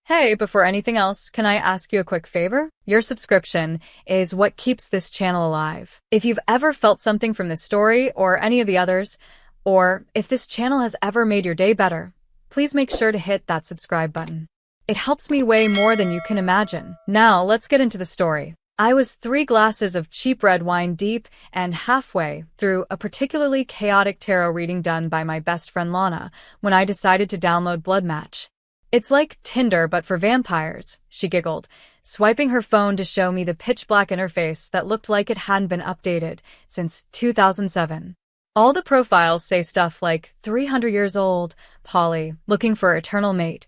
Hey, before anything else, can I ask you a quick favor? Your subscription is what keeps this channel alive. If you've ever felt something from this story or any of the others, or if this channel has ever made your day better, please make sure to hit that subscribe button. It helps me way more than you can imagine. Now, let's get into the story. I was 3 glasses of cheap red wine deep and halfway through a particularly chaotic tarot reading done by my best friend Lana when I decided to download Blood Match. It's like Tinder but for vampires, she giggled, swiping her phone to show me the pitch-black interface that looked like it hadn't been updated since 2007. All the profiles say stuff like 300 years old, poly, looking for eternal mate.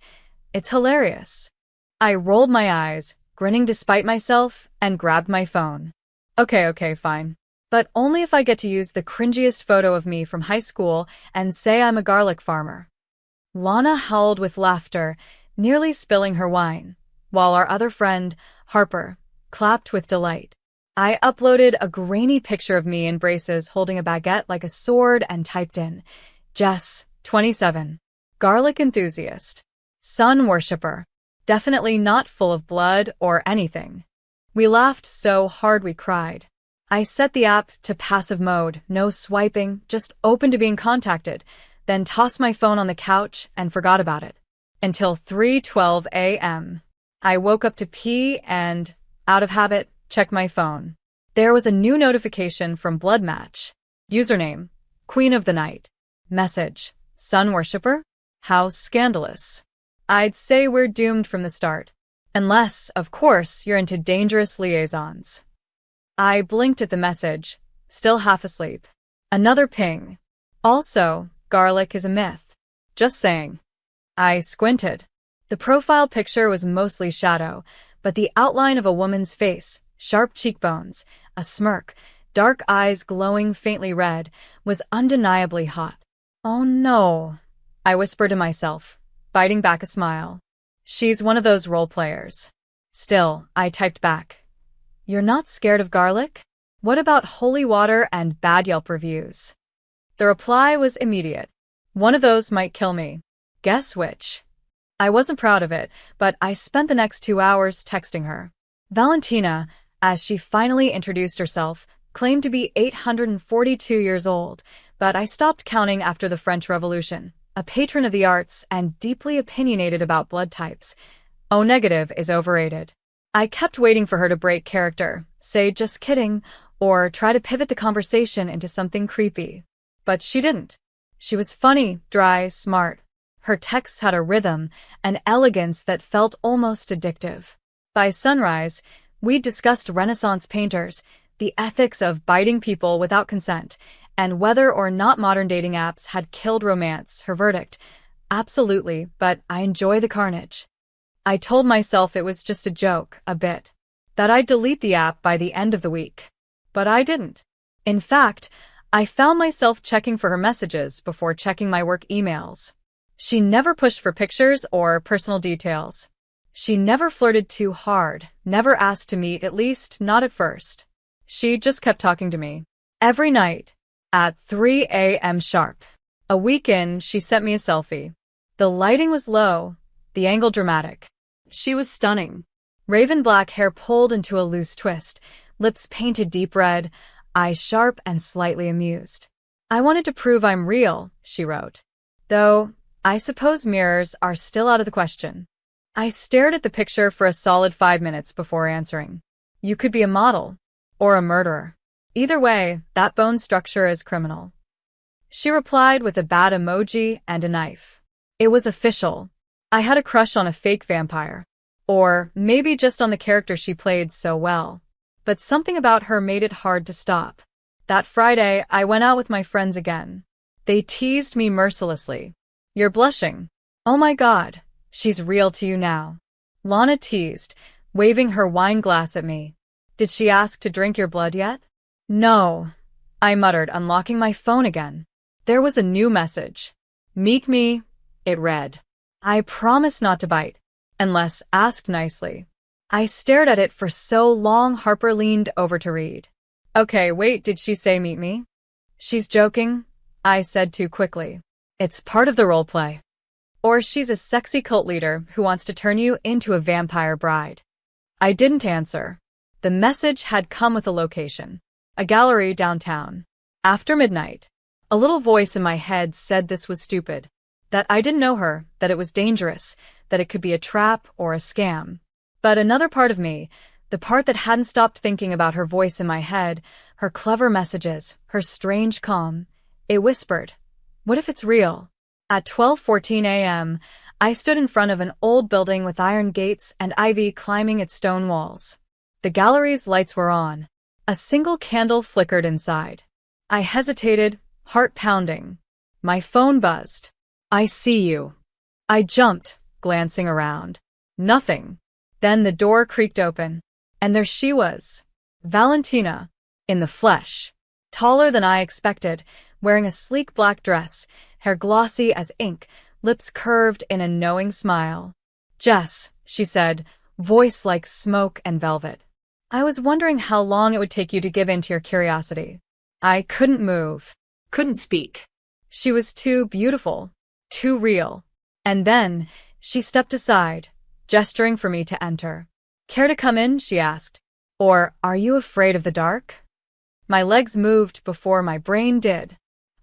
It's hilarious. I rolled my eyes, grinning despite myself, and grabbed my phone. Okay, fine. But only if I get to use the cringiest photo of me from high school and say I'm a garlic farmer. Lana howled with laughter, nearly spilling her wine, while our other friend, Harper, clapped with delight. I uploaded a grainy picture of me in braces holding a baguette like a sword and typed in, Jess, 27, garlic enthusiast, sun worshipper, definitely not full of blood or anything. We laughed so hard we cried. I set the app to passive mode, no swiping, just open to being contacted, then tossed my phone on the couch and forgot about it. Until 3:12 a.m. I woke up to pee and, out of habit, checked my phone. There was a new notification from Blood Match. Username, Queen of the Night. Message, Sun Worshipper? How scandalous. I'd say we're doomed from the start. Unless, of course, you're into dangerous liaisons. I blinked at the message, still half asleep. Another ping. Also, garlic is a myth. Just saying. I squinted. The profile picture was mostly shadow, but the outline of a woman's face, sharp cheekbones, a smirk, dark eyes glowing faintly red, was undeniably hot. Oh no, I whispered to myself, biting back a smile. She's one of those role players. Still, I typed back. You're not scared of garlic? What about holy water and bad Yelp reviews? The reply was immediate. One of those might kill me. Guess which? I wasn't proud of it, but I spent the next 2 hours texting her. Valentina, as she finally introduced herself, claimed to be 842 years old, but I stopped counting after the French Revolution, a patron of the arts and deeply opinionated about blood types. O negative is overrated. I kept waiting for her to break character, say just kidding, or try to pivot the conversation into something creepy. But she didn't. She was funny, dry, smart. Her texts had a rhythm, an elegance that felt almost addictive. By sunrise, we'd discussed Renaissance painters, the ethics of biting people without consent, and whether or not modern dating apps had killed romance. Her verdict, absolutely, but I enjoy the carnage. I told myself it was just a joke, a bit, that I'd delete the app by the end of the week. But I didn't. In fact, I found myself checking for her messages before checking my work emails. She never pushed for pictures or personal details. She never flirted too hard, never asked to meet, at least not at first. She just kept talking to me. Every night, at 3 a.m. sharp. A week in, she sent me a selfie. The lighting was low, the angle dramatic. She was stunning. Raven black hair pulled into a loose twist, lips painted deep red, eyes sharp and slightly amused. I wanted to prove I'm real, she wrote. Though, I suppose mirrors are still out of the question. I stared at the picture for a solid 5 minutes before answering. You could be a model. Or a murderer. Either way, that bone structure is criminal. She replied with a bat emoji and a knife. It was official. I had a crush on a fake vampire. Or maybe just on the character she played so well. But something about her made it hard to stop. That Friday, I went out with my friends again. They teased me mercilessly. You're blushing. Oh my God, she's real to you now. Lana teased, waving her wine glass at me. Did she ask to drink your blood yet? No, I muttered, unlocking my phone again. There was a new message. Meet me, it read. I promise not to bite, unless asked nicely. I stared at it for so long Harper leaned over to read. Okay, wait, did she say meet me? She's joking, I said too quickly. It's part of the role play. Or she's a sexy cult leader who wants to turn you into a vampire bride. I didn't answer. The message had come with a location. A gallery downtown. After midnight. A little voice in my head said this was stupid. That I didn't know her, that it was dangerous, that it could be a trap or a scam. But another part of me, the part that hadn't stopped thinking about her voice in my head, her clever messages, her strange calm, it whispered, what if it's real? At 12:14 a.m., I stood in front of an old building with iron gates and ivy climbing its stone walls. The gallery's lights were on. A single candle flickered inside. I hesitated, heart pounding. My phone buzzed. I see you. I jumped, glancing around. Nothing. Then the door creaked open. And there she was. Valentina. In the flesh. Taller than I expected, wearing a sleek black dress, hair glossy as ink, lips curved in a knowing smile. Jess, she said, voice like smoke and velvet. I was wondering how long it would take you to give in to your curiosity. I couldn't move. Couldn't speak. She was too beautiful. Too real. And then, she stepped aside, gesturing for me to enter. Care to come in? She asked. Or, are you afraid of the dark? My legs moved before my brain did.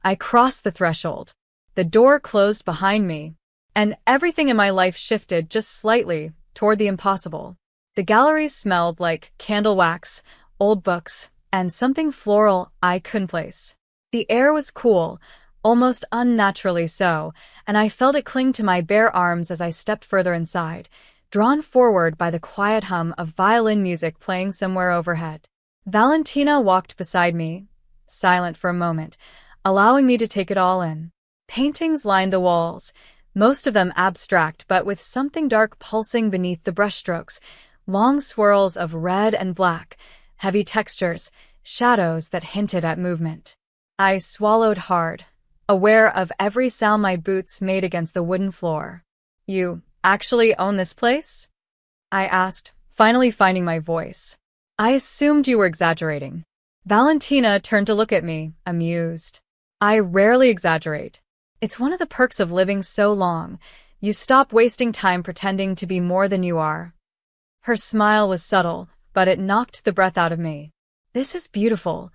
I crossed the threshold. The door closed behind me, and everything in my life shifted just slightly toward the impossible. The gallery smelled like candle wax, old books, and something floral I couldn't place. The air was cool, almost unnaturally so, and I felt it cling to my bare arms as I stepped further inside, drawn forward by the quiet hum of violin music playing somewhere overhead. Valentina walked beside me, silent for a moment, allowing me to take it all in. Paintings lined the walls, most of them abstract but with something dark pulsing beneath the brushstrokes, long swirls of red and black, heavy textures, shadows that hinted at movement. I swallowed hard, aware of every sound my boots made against the wooden floor. You actually own this place? I asked, finally finding my voice. I assumed you were exaggerating. Valentina turned to look at me, amused. I rarely exaggerate. It's one of the perks of living so long. You stop wasting time pretending to be more than you are. Her smile was subtle, but it knocked the breath out of me. This is beautiful,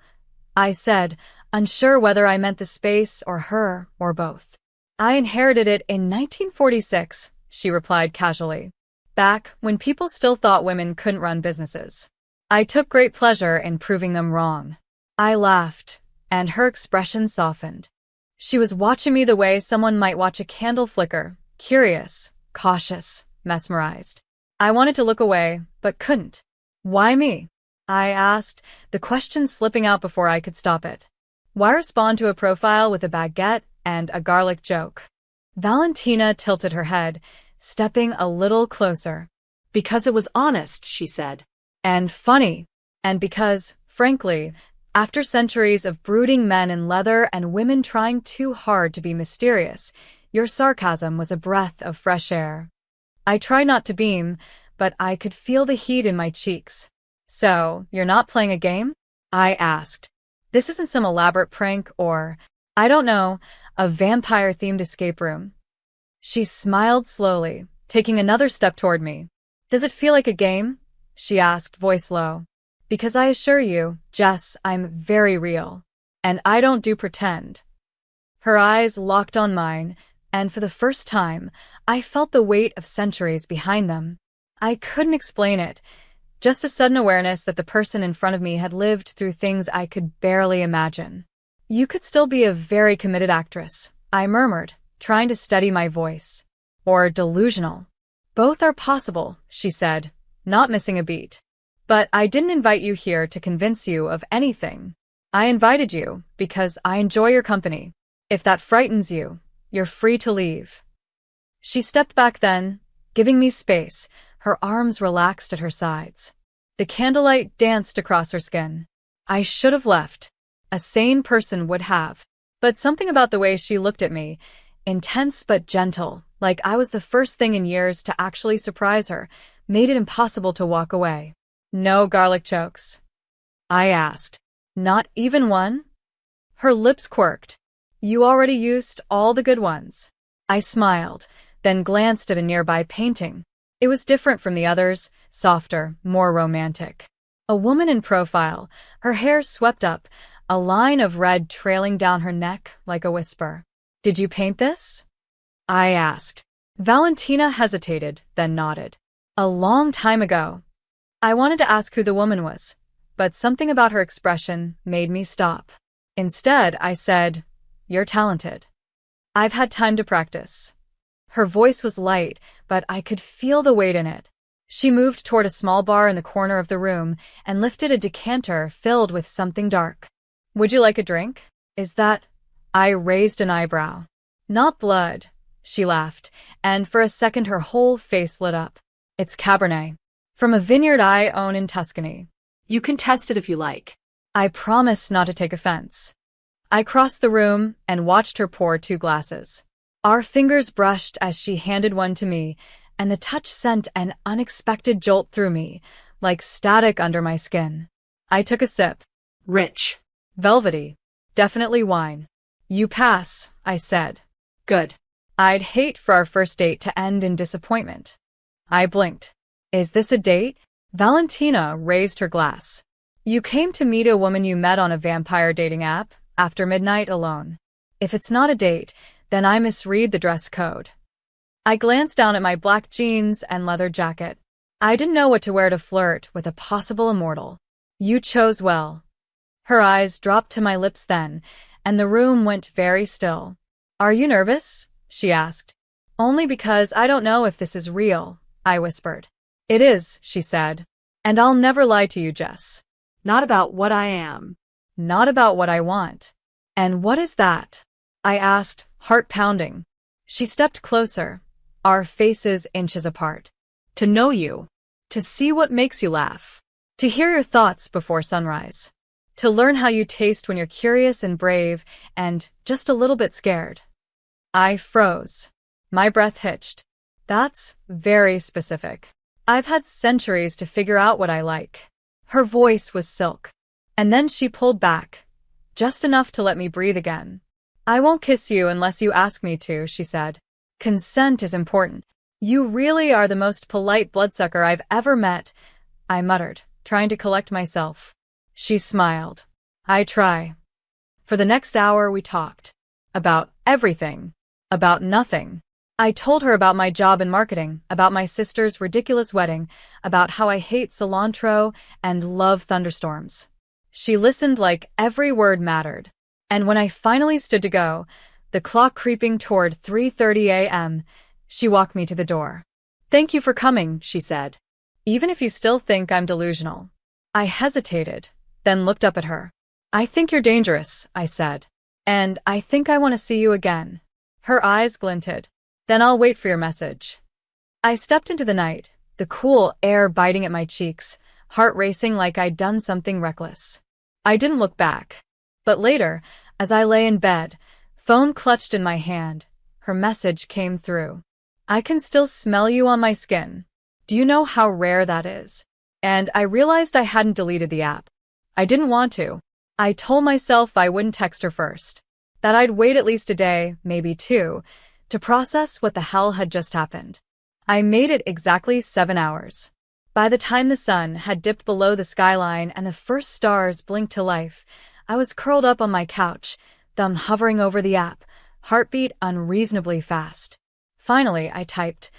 I said, unsure whether I meant the space or her or both. I inherited it in 1946, she replied casually. Back when people still thought women couldn't run businesses. I took great pleasure in proving them wrong. I laughed, and her expression softened. She was watching me the way someone might watch a candle flicker, curious, cautious, mesmerized. I wanted to look away, but couldn't. Why me? I asked, the question slipping out before I could stop it. Why respond to a profile with a baguette and a garlic joke? Valentina tilted her head, stepping a little closer. Because it was honest, she said. And funny. And because, frankly, after centuries of brooding men in leather and women trying too hard to be mysterious, your sarcasm was a breath of fresh air. I tried not to beam, but I could feel the heat in my cheeks. So, you're not playing a game? I asked. This isn't some elaborate prank or, I don't know, a vampire-themed escape room. She smiled slowly, taking another step toward me. Does it feel like a game? She asked, voice low. Because I assure you, Jess, I'm very real. And I don't do pretend. Her eyes locked on mine, and for the first time, I felt the weight of centuries behind them. I couldn't explain it, just a sudden awareness that the person in front of me had lived through things I could barely imagine. You could still be a very committed actress, I murmured, trying to steady my voice. Or delusional. Both are possible, she said, not missing a beat. But I didn't invite you here to convince you of anything. I invited you because I enjoy your company. If that frightens you, you're free to leave. She stepped back then, giving me space, her arms relaxed at her sides. The candlelight danced across her skin. I should have left. A sane person would have. But something about the way she looked at me, intense but gentle, like I was the first thing in years to actually surprise her, made it impossible to walk away. No garlic chokes? I asked. Not even one? Her lips quirked. You already used all the good ones. I smiled, then glanced at a nearby painting. It was different from the others, softer, more romantic. A woman in profile, her hair swept up, a line of red trailing down her neck like a whisper. "Did you paint this?" I asked. Valentina hesitated, then nodded. "A long time ago." I wanted to ask who the woman was, but something about her expression made me stop. Instead, I said, "You're talented." "I've had time to practice." Her voice was light, but I could feel the weight in it. She moved toward a small bar in the corner of the room and lifted a decanter filled with something dark. "Would you like a drink?" "Is that—" I raised an eyebrow. "Not blood," she laughed, and for a second her whole face lit up. "It's Cabernet. From a vineyard I own in Tuscany." "You can test it if you like." I promised not to take offense. I crossed the room and watched her pour 2 glasses. Our fingers brushed as she handed one to me, and the touch sent an unexpected jolt through me, like static under my skin. I took a sip. "Rich." "Velvety. Definitely wine." "You pass," I said. "Good." I'd hate for our first date to end in disappointment. I blinked. "Is this a date?" Valentina raised her glass. "You came to meet a woman you met on a vampire dating app, after midnight alone. If it's not a date, then I misread the dress code." I glanced down at my black jeans and leather jacket. I didn't know what to wear to flirt with a possible immortal. "You chose well." Her eyes dropped to my lips then, and the room went very still. "Are you nervous?" she asked. "Only because I don't know if this is real," I whispered. "It is," she said. "And I'll never lie to you, Jess." "Not about what I am." "Not about what I want." "And what is that?" I asked, heart pounding. She stepped closer, our faces inches apart. "To know you." "To see what makes you laugh. To hear your thoughts before sunrise. To learn how you taste when you're curious and brave and just a little bit scared." I froze. My breath hitched. That's very specific. I've had centuries to figure out what I like. Her voice was silk. And then she pulled back, just enough to let me breathe again. "I won't kiss you unless you ask me to," she said. "Consent is important." "You really are the most polite bloodsucker I've ever met," I muttered, trying to collect myself. She smiled. "I try." For the next hour we talked. About everything. About nothing. I told her about my job in marketing, about my sister's ridiculous wedding, about how I hate cilantro and love thunderstorms. She listened like every word mattered. And when I finally stood to go, the clock creeping toward 3:30 a.m., she walked me to the door. "Thank you for coming," she said. "Even if you still think I'm delusional." I hesitated, then looked up at her. "I think you're dangerous," I said. "And I think I want to see you again." Her eyes glinted. "Then I'll wait for your message." I stepped into the night, the cool air biting at my cheeks, heart racing like I'd done something reckless. I didn't look back. But later, as I lay in bed, phone clutched in my hand, her message came through. "I can still smell you on my skin. Do you know how rare that is?" And I realized I hadn't deleted the app. I didn't want to. I told myself I wouldn't text her first, that I'd wait at least a day, maybe 2, to process what the hell had just happened. I made it exactly 7 hours. By the time the sun had dipped below the skyline and the first stars blinked to life, I was curled up on my couch, thumb hovering over the app, heartbeat unreasonably fast. Finally, I typed,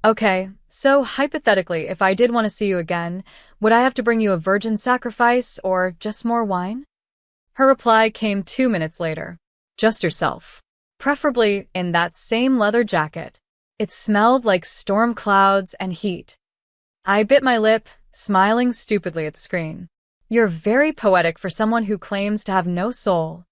"Okay, so hypothetically, if I did want to see you again, would I have to bring you a virgin sacrifice or just more wine?" Her reply came 2 minutes later. "Just yourself. Preferably in that same leather jacket." It smelled like storm clouds and heat. I bit my lip, smiling stupidly at the screen. "You're very poetic for someone who claims to have no soul."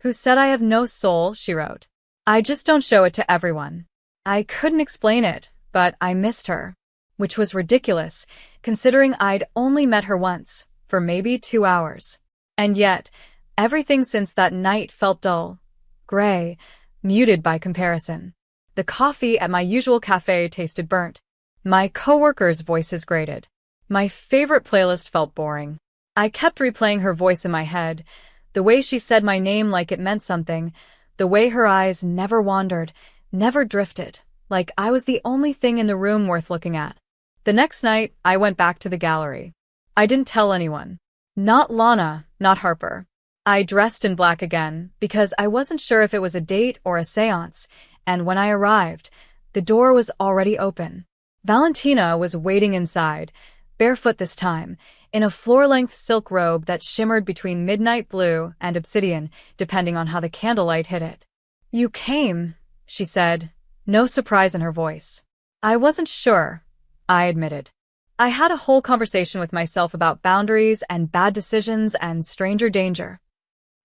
"Who said I have no soul?" she wrote. "I just don't show it to everyone." I couldn't explain it, but I missed her. Which was ridiculous, considering I'd only met her once, for maybe 2 hours. And yet, everything since that night felt dull, gray, muted by comparison. The coffee at my usual cafe tasted burnt. My coworkers' voices grated. My favorite playlist felt boring. I kept replaying her voice in my head, the way she said my name like it meant something, the way her eyes never wandered, never drifted, like I was the only thing in the room worth looking at. The next night, I went back to the gallery. I didn't tell anyone. Not Lana, not Harper. I dressed in black again, because I wasn't sure if it was a date or a seance, and when I arrived, the door was already open. Valentina was waiting inside, barefoot this time, in a floor-length silk robe that shimmered between midnight blue and obsidian, depending on how the candlelight hit it. "You came," she said, no surprise in her voice. "I wasn't sure," I admitted. I had a whole conversation with myself about boundaries and bad decisions and stranger danger.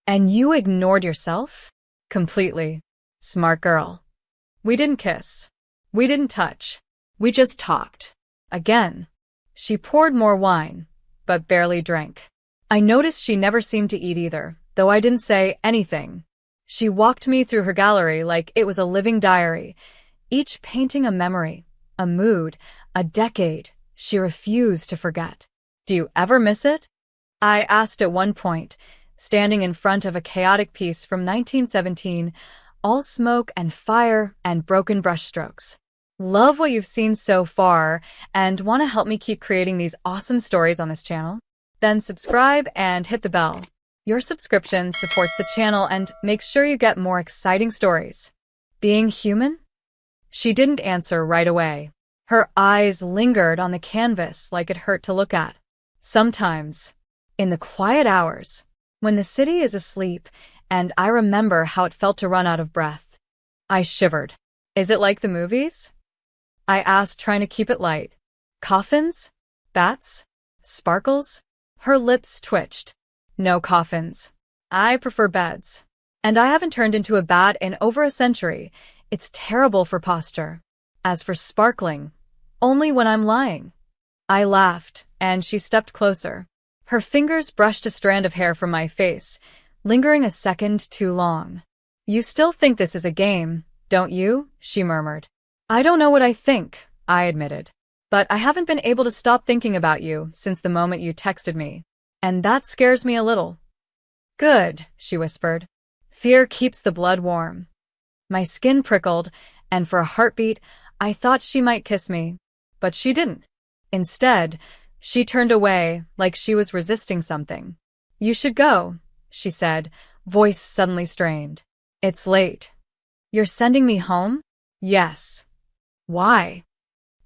"And you ignored yourself?" "Completely. Smart girl." "We didn't kiss. We didn't touch. We just talked. Again." She poured more wine, but barely drank. I noticed she never seemed to eat either, though I didn't say anything. She walked me through her gallery like it was a living diary, each painting a memory, a mood, a decade she refused to forget. "Do you ever miss it?" I asked at one point, standing in front of a chaotic piece from 1917, all smoke and fire and broken brushstrokes. Love what you've seen so far and want to help me keep creating these awesome stories on this channel? Then subscribe and hit the bell. Your subscription supports the channel and makes sure you get more exciting stories. "Being human?" She didn't answer right away. Her eyes lingered on the canvas like it hurt to look at. "Sometimes, in the quiet hours, when the city is asleep, and I remember how it felt to run out of breath." I shivered. "Is it like the movies?" I asked, trying to keep it light. "Coffins? Bats? Sparkles?" Her lips twitched. "No coffins. I prefer beds. And I haven't turned into a bat in over a century. It's terrible for posture. As for sparkling, only when I'm lying." I laughed, and she stepped closer. Her fingers brushed a strand of hair from my face, lingering a second too long. "You still think this is a game, don't you?" she murmured. "I don't know what I think," I admitted. "But I haven't been able to stop thinking about you since the moment you texted me. And that scares me a little." "Good," she whispered. "Fear keeps the blood warm." My skin prickled, and for a heartbeat, I thought she might kiss me. But she didn't. Instead, she turned away like she was resisting something. "You should go," she said, voice suddenly strained. "It's late." "You're sending me home?" "Yes." "Why?"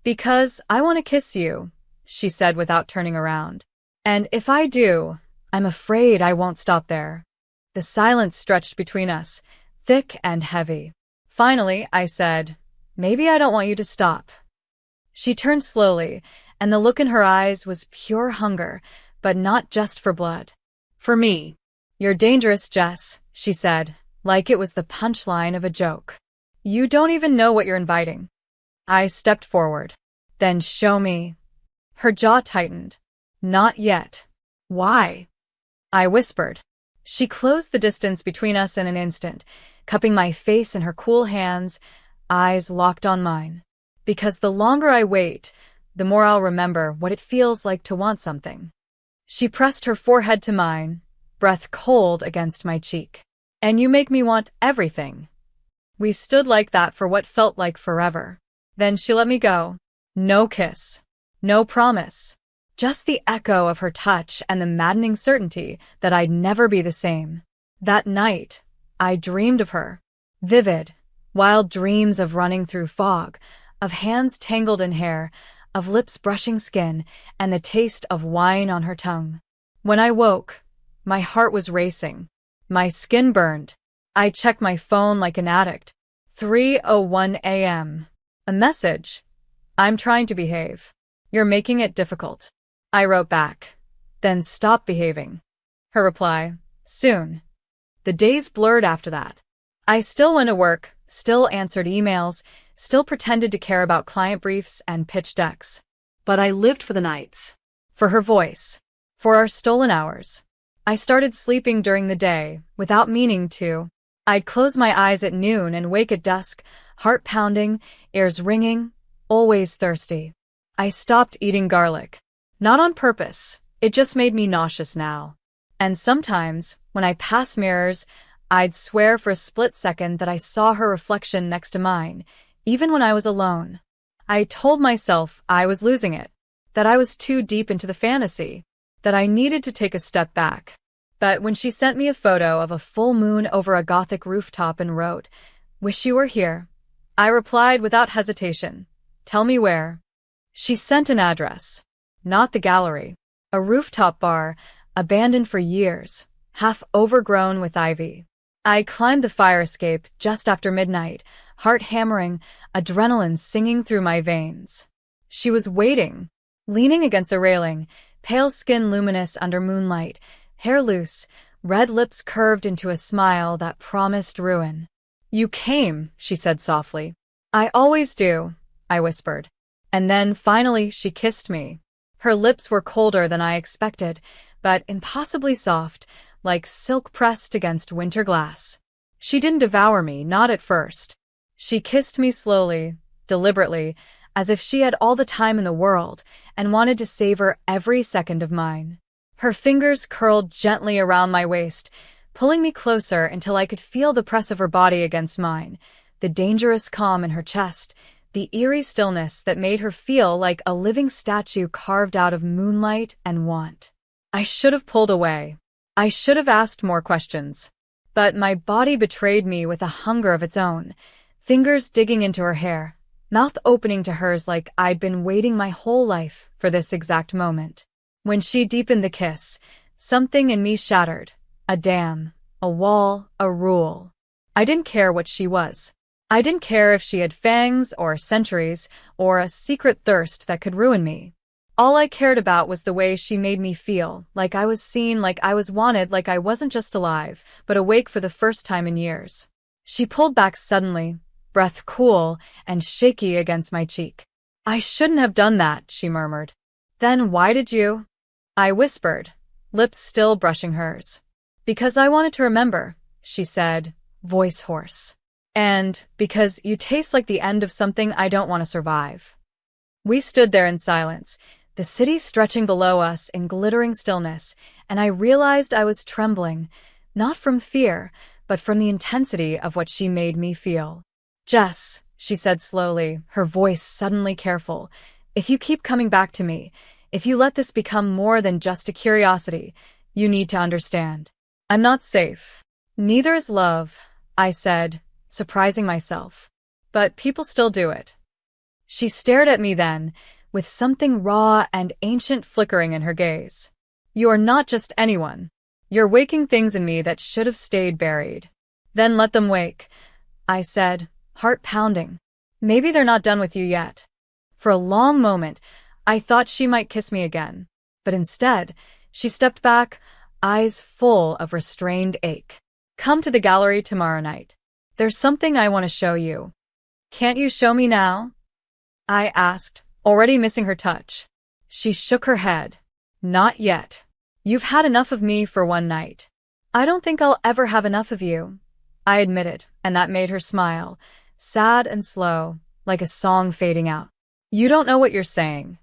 "Because I want to kiss you," she said without turning around. "And if I do, I'm afraid I won't stop there." The silence stretched between us, thick and heavy. Finally, I said, "Maybe I don't want you to stop." She turned slowly, and the look in her eyes was pure hunger, but not just for blood. For me. "You're dangerous, Jess," she said, like it was the punchline of a joke. "You don't even know what you're inviting." I stepped forward. "Then show me." Her jaw tightened. "Not yet." "Why?" I whispered. She closed the distance between us in an instant, cupping my face in her cool hands, eyes locked on mine. "Because the longer I wait, the more I'll remember what it feels like to want something." She pressed her forehead to mine, breath cold against my cheek. "And you make me want everything." We stood like that for what felt like forever. Then she let me go. No kiss. No promise. Just the echo of her touch and the maddening certainty that I'd never be the same. That night, I dreamed of her. Vivid, wild dreams of running through fog, of hands tangled in hair, of lips brushing skin, and the taste of wine on her tongue. When I woke, my heart was racing. My skin burned. I checked my phone like an addict. 3:01 a.m. A message. "I'm trying to behave. You're making it difficult." I wrote back. "Then stop behaving." Her reply. "Soon." The days blurred after that. I still went to work, still answered emails, still pretended to care about client briefs and pitch decks. But I lived for the nights. For her voice. For our stolen hours. I started sleeping during the day, without meaning to. I'd close my eyes at noon and wake at dusk, heart pounding, ears ringing, always thirsty. I stopped eating garlic. Not on purpose, it just made me nauseous now. And sometimes, when I passed mirrors, I'd swear for a split second that I saw her reflection next to mine, even when I was alone. I told myself I was losing it, that I was too deep into the fantasy, that I needed to take a step back. But when she sent me a photo of a full moon over a Gothic rooftop and wrote, "Wish you were here," I replied without hesitation, "Tell me where." She sent an address. Not the gallery. A rooftop bar, abandoned for years, half overgrown with ivy. I climbed the fire escape just after midnight, heart hammering, adrenaline singing through my veins. She was waiting, leaning against the railing, pale skin luminous under moonlight, hair loose, red lips curved into a smile that promised ruin. "You came," she said softly. "I always do," I whispered. And then finally she kissed me. Her lips were colder than I expected, but impossibly soft, like silk pressed against winter glass. She didn't devour me, not at first. She kissed me slowly, deliberately, as if she had all the time in the world and wanted to savor every second of mine. Her fingers curled gently around my waist, pulling me closer until I could feel the press of her body against mine, the dangerous calm in her chest, the eerie stillness that made her feel like a living statue carved out of moonlight and want. I should have pulled away. I should have asked more questions. But my body betrayed me with a hunger of its own, fingers digging into her hair, mouth opening to hers like I'd been waiting my whole life for this exact moment. When she deepened the kiss, something in me shattered. A dam, a wall, a rule. I didn't care what she was. I didn't care if she had fangs or centuries or a secret thirst that could ruin me. All I cared about was the way she made me feel, like I was seen, like I was wanted, like I wasn't just alive, but awake for the first time in years. She pulled back suddenly, breath cool and shaky against my cheek. "I shouldn't have done that," she murmured. "Then why did you?" I whispered, lips still brushing hers. "Because I wanted to remember," she said, voice hoarse. "And because you taste like the end of something I don't want to survive." We stood there in silence, the city stretching below us in glittering stillness, and I realized I was trembling, not from fear, but from the intensity of what she made me feel. "Jess," she said slowly, her voice suddenly careful, "if you keep coming back to me, if you let this become more than just a curiosity, you need to understand. I'm not safe. Neither is love," I said, surprising myself. "But people still do it." She stared at me then, with something raw and ancient flickering in her gaze. "You're not just anyone. You're waking things in me that should have stayed buried." "Then let them wake," I said, heart pounding. "Maybe they're not done with you yet." For a long moment, I thought she might kiss me again. But instead, she stepped back, eyes full of restrained ache. "Come to the gallery tomorrow night. There's something I want to show you." "Can't you show me now?" I asked, already missing her touch. She shook her head. "Not yet. You've had enough of me for one night." "I don't think I'll ever have enough of you," I admitted, and that made her smile, sad and slow, like a song fading out. "You don't know what you're saying."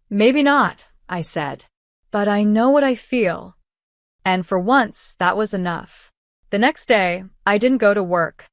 "Maybe not," I said. "But I know what I feel." And for once, that was enough. The next day, I didn't go to work.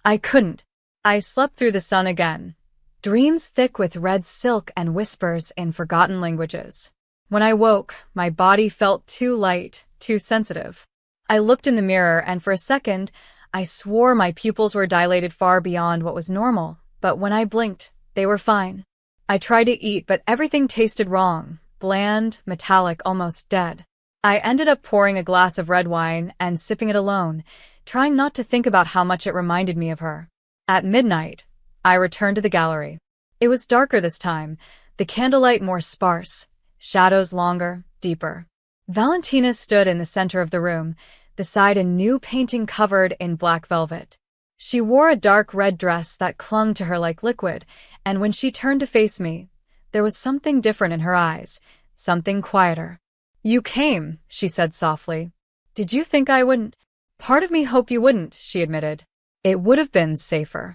I couldn't. I slept through the sun again. Dreams thick with red silk and whispers in forgotten languages. When I woke, my body felt too light, too sensitive. I looked in the mirror and for a second, I swore my pupils were dilated far beyond what was normal, but when I blinked, they were fine. I tried to eat, but everything tasted wrong, bland, metallic, almost dead. I ended up pouring a glass of red wine and sipping it alone, trying not to think about how much it reminded me of her. At midnight, I returned to the gallery. It was darker this time, the candlelight more sparse, shadows longer, deeper. Valentina stood in the center of the room, beside a new painting covered in black velvet. She wore a dark red dress that clung to her like liquid, and when she turned to face me, there was something different in her eyes, something quieter. "You came," she said softly. "Did you think I wouldn't?" "Part of me hoped you wouldn't," she admitted. "It would have been safer."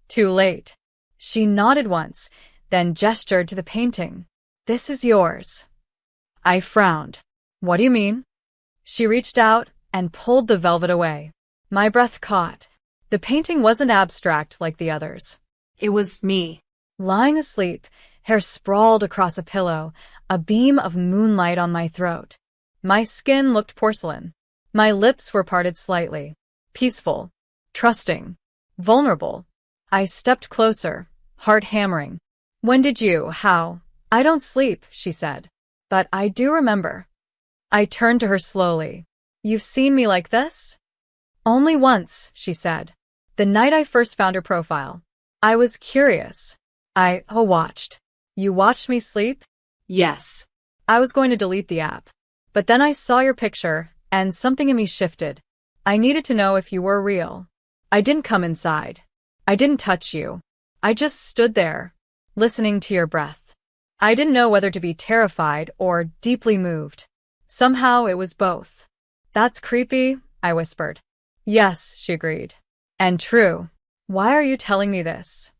"Too late." She nodded once, then gestured to the painting. "This is yours." I frowned. "What do you mean?" She reached out and pulled the velvet away. My breath caught. The painting wasn't abstract like the others. It was me. Lying asleep, hair sprawled across a pillow, a beam of moonlight on my throat. My skin looked porcelain. My lips were parted slightly. Peaceful, trusting, vulnerable. I stepped closer, heart hammering. When did you? How? I don't sleep, she said. But I do remember. I turned to her slowly. You've seen me like this? Only once, she said. The night I first found her profile. I was curious. I watched. You watched me sleep? Yes. I was going to delete the app. But then I saw your picture, and something in me shifted. I needed to know if you were real. I didn't come inside. I didn't touch you. I just stood there, listening to your breath. I didn't know whether to be terrified or deeply moved. Somehow it was both. That's creepy, I whispered. Yes, she agreed. And true. Why are you telling me this?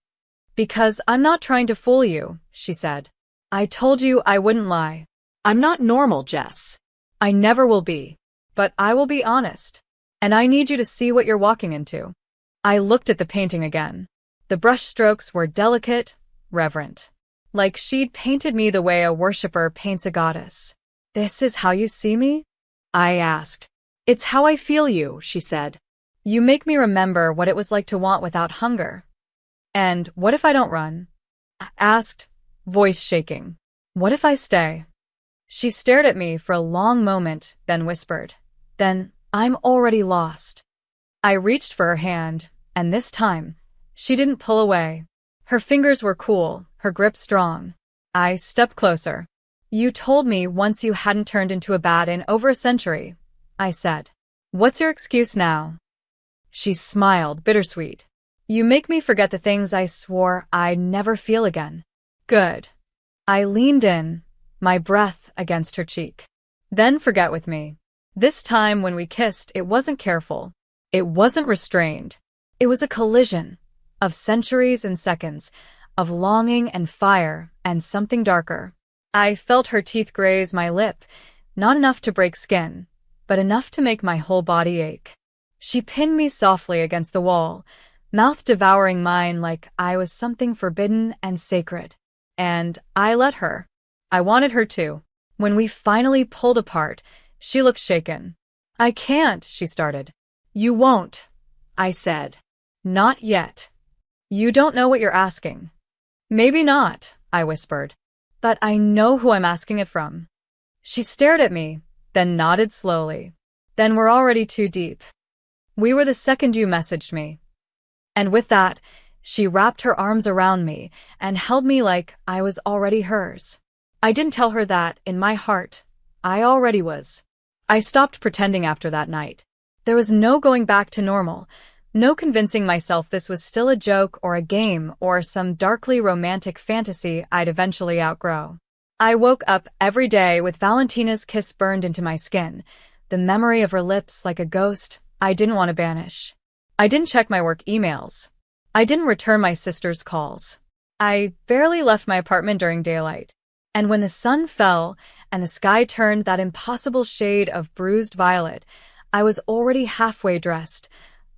Because I'm not trying to fool you, she said. I told you I wouldn't lie. I'm not normal, Jess. I never will be. But I will be honest. And I need you to see what you're walking into. I looked at the painting again. The brush strokes were delicate, reverent. Like she'd painted me the way a worshipper paints a goddess. This is how you see me? I asked. It's how I feel you, she said. You make me remember what it was like to want without hunger. And what if I don't run? I asked, voice shaking. What if I stay? She stared at me for a long moment, then whispered. Then I'm already lost. I reached for her hand, and this time, she didn't pull away. Her fingers were cool, her grip strong. I stepped closer. You told me once you hadn't turned into a bat in over a century, I said. What's your excuse now? She smiled, bittersweet. You make me forget the things I swore I'd never feel again. Good. I leaned in, my breath against her cheek. Then forget with me. This time when we kissed, it wasn't careful. It wasn't restrained. It was a collision of centuries and seconds, of longing and fire and something darker. I felt her teeth graze my lip, not enough to break skin, but enough to make my whole body ache. She pinned me softly against the wall, mouth devouring mine like I was something forbidden and sacred. And I let her. I wanted her to. When we finally pulled apart, she looked shaken. I can't, she started. You won't, I said. Not yet. You don't know what you're asking. Maybe not, I whispered. But I know who I'm asking it from. She stared at me, then nodded slowly. Then we're already too deep. We were the second you messaged me. And with that, she wrapped her arms around me and held me like I was already hers. I didn't tell her that, in my heart, I already was. I stopped pretending after that night. There was no going back to normal, no convincing myself this was still a joke or a game or some darkly romantic fantasy I'd eventually outgrow. I woke up every day with Valentina's kiss burned into my skin, the memory of her lips like a ghost I didn't want to banish. I didn't check my work emails. I didn't return my sister's calls. I barely left my apartment during daylight. And when the sun fell and the sky turned that impossible shade of bruised violet, I was already halfway dressed,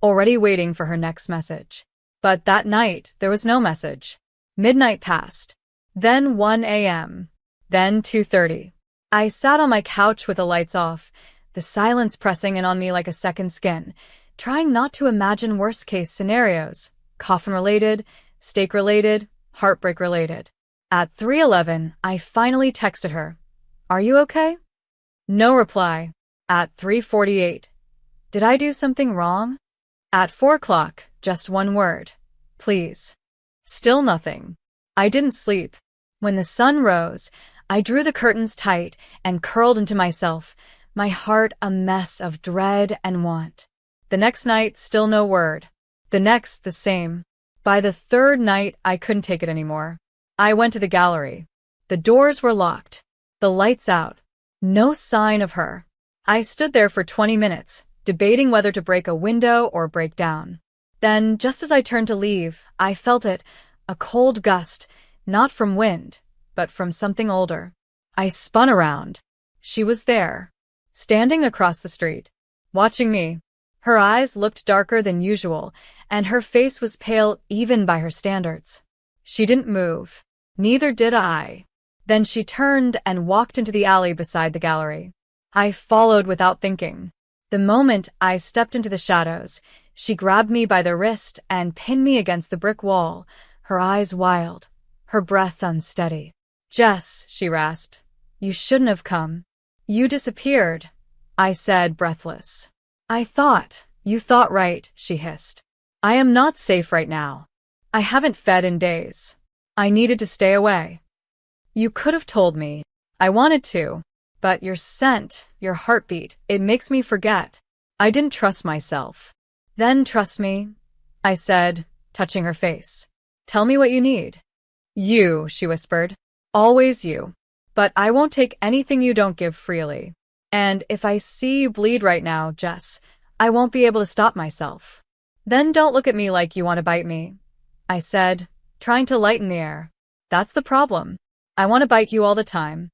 already waiting for her next message. But that night, there was no message. Midnight passed. Then 1 a.m. Then 2:30. I sat on my couch with the lights off, the silence pressing in on me like a second skin, trying not to imagine worst-case scenarios, coffin-related, stake-related, heartbreak-related. At 3:11, I finally texted her. Are you okay? No reply. At 3:48. Did I do something wrong? At 4 o'clock, just one word. Please. Still nothing. I didn't sleep. When the sun rose, I drew the curtains tight and curled into myself, my heart a mess of dread and want. The next night, still no word. The next, the same. By the third night, I couldn't take it anymore. I went to the gallery. The doors were locked. The lights out. No sign of her. I stood there for 20 minutes, debating whether to break a window or break down. Then, just as I turned to leave, I felt it, a cold gust, not from wind, but from something older. I spun around. She was there, standing across the street, watching me, Her eyes looked darker than usual, and her face was pale even by her standards. She didn't move. Neither did I. Then she turned and walked into the alley beside the gallery. I followed without thinking. The moment I stepped into the shadows, she grabbed me by the wrist and pinned me against the brick wall, her eyes wild, her breath unsteady. "Jess," she rasped, "you shouldn't have come. You disappeared," I said, breathless. You thought right," she hissed. "I am not safe right now. I haven't fed in days. I needed to stay away. You could have told me. I wanted to. But your scent, your heartbeat, it makes me forget. I didn't trust myself." "Then trust me," I said, touching her face. "Tell me what you need." "You," she whispered. "Always you. But I won't take anything you don't give freely. And if I see you bleed right now, Jess, I won't be able to stop myself." "Then don't look at me like you want to bite me," I said, trying to lighten the air. "That's the problem. I want to bite you all the time."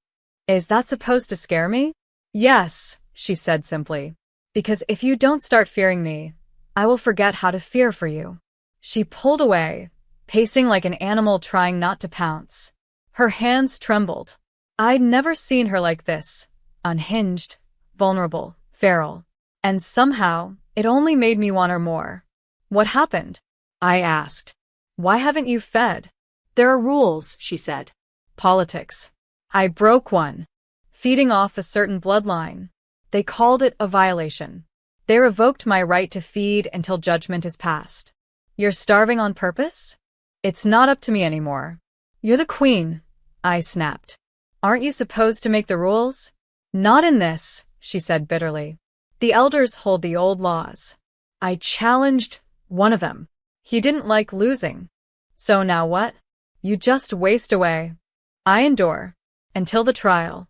"Is that supposed to scare me?" "Yes," she said simply. "Because if you don't start fearing me, I will forget how to fear for you." She pulled away, pacing like an animal trying not to pounce. Her hands trembled. I'd never seen her like this, unhinged, vulnerable, feral. And somehow, it only made me want her more. "What happened?" I asked. "Why haven't you fed?" "There are rules," she said. "Politics. I broke one. Feeding off a certain bloodline. They called it a violation. They revoked my right to feed until judgment is passed." "You're starving on purpose?" "It's not up to me anymore." "You're the queen," I snapped. "Aren't you supposed to make the rules?" "Not in this," she said bitterly. "The elders hold the old laws." I challenged one of them. He didn't like losing. "So now what?" "You just waste away." "I endure. Until the trial."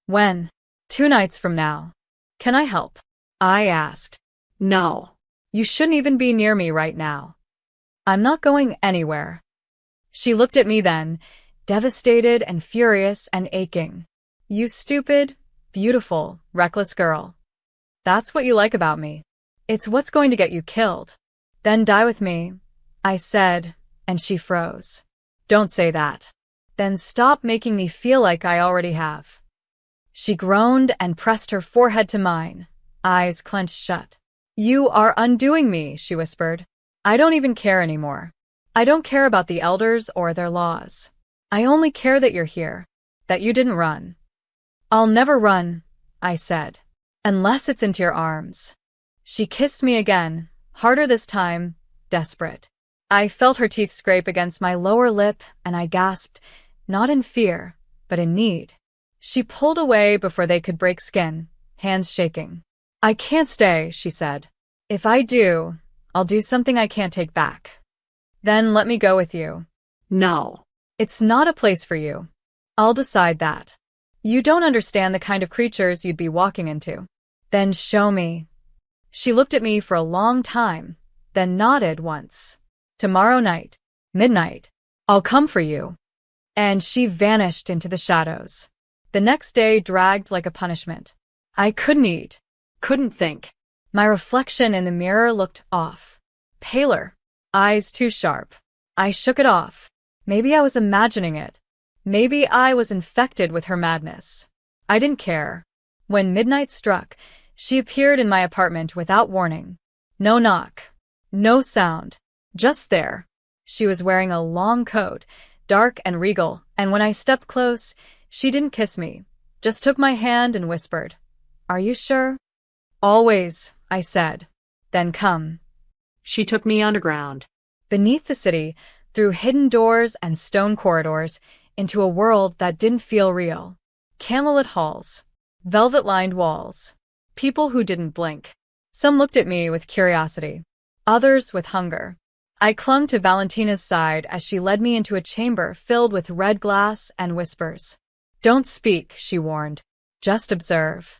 "When?" "2 nights from now." "Can I help?" I asked. "No." "You shouldn't even be near me right now." "I'm not going anywhere." She looked at me then, devastated and furious and aching. "You stupid, beautiful, reckless girl. That's what you like about me. It's what's going to get you killed." "Then die with me," I said, and she froze. "Don't say that." "Then stop making me feel like I already have." She groaned and pressed her forehead to mine, eyes clenched shut. "You are undoing me," she whispered. "I don't even care anymore. I don't care about the elders or their laws. I only care that you're here, that you didn't run." "I'll never run," I said, "unless it's into your arms." She kissed me again, harder this time, desperate. I felt her teeth scrape against my lower lip, and I gasped, not in fear, but in need. She pulled away before they could break skin, hands shaking. "I can't stay," she said. "If I do, I'll do something I can't take back." "Then let me go with you." "No." "It's not a place for you. I'll decide that. You don't understand the kind of creatures you'd be walking into." "Then show me." She looked at me for a long time, then nodded once. "Tomorrow night, midnight, I'll come for you." And she vanished into the shadows. The next day dragged like a punishment. I couldn't eat, couldn't think. My reflection in the mirror looked off. Paler, eyes too sharp. I shook it off. Maybe I was imagining it. Maybe I was infected with her madness. I didn't care. When midnight struck, she appeared in my apartment without warning. No knock. No sound. Just there. She was wearing a long coat, dark and regal, and when I stepped close, she didn't kiss me, just took my hand and whispered, "Are you sure?" "Always," I said. "Then come." She took me underground. Beneath the city, through hidden doors and stone corridors, into a world that didn't feel real. Candlelit halls, velvet-lined walls, people who didn't blink. Some looked at me with curiosity, others with hunger. I clung to Valentina's side as she led me into a chamber filled with red glass and whispers. "Don't speak," she warned. "Just observe."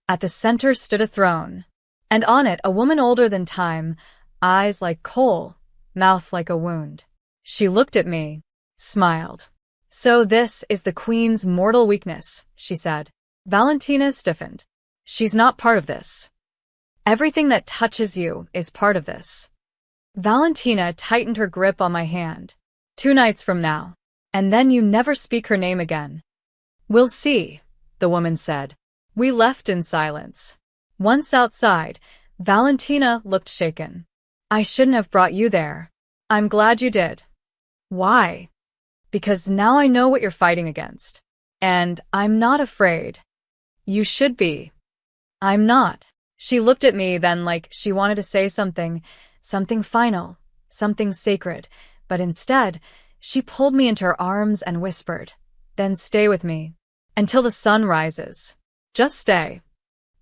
At the center stood a throne, and on it a woman older than time, eyes like coal, mouth like a wound. She looked at me, smiled. "So this is the queen's mortal weakness," she said. Valentina stiffened. "She's not part of this." Everything that touches you is part of this. Valentina tightened her grip on my hand. 2 nights from now. And then you never speak her name again. We'll see, the woman said. We left in silence. Once outside, Valentina looked shaken. I shouldn't have brought you there. I'm glad you did. Why? Because now I know what you're fighting against. And I'm not afraid. You should be. I'm not. She looked at me then like she wanted to say something final, something sacred, but instead, she pulled me into her arms and whispered, then stay with me. Until the sun rises. Just stay.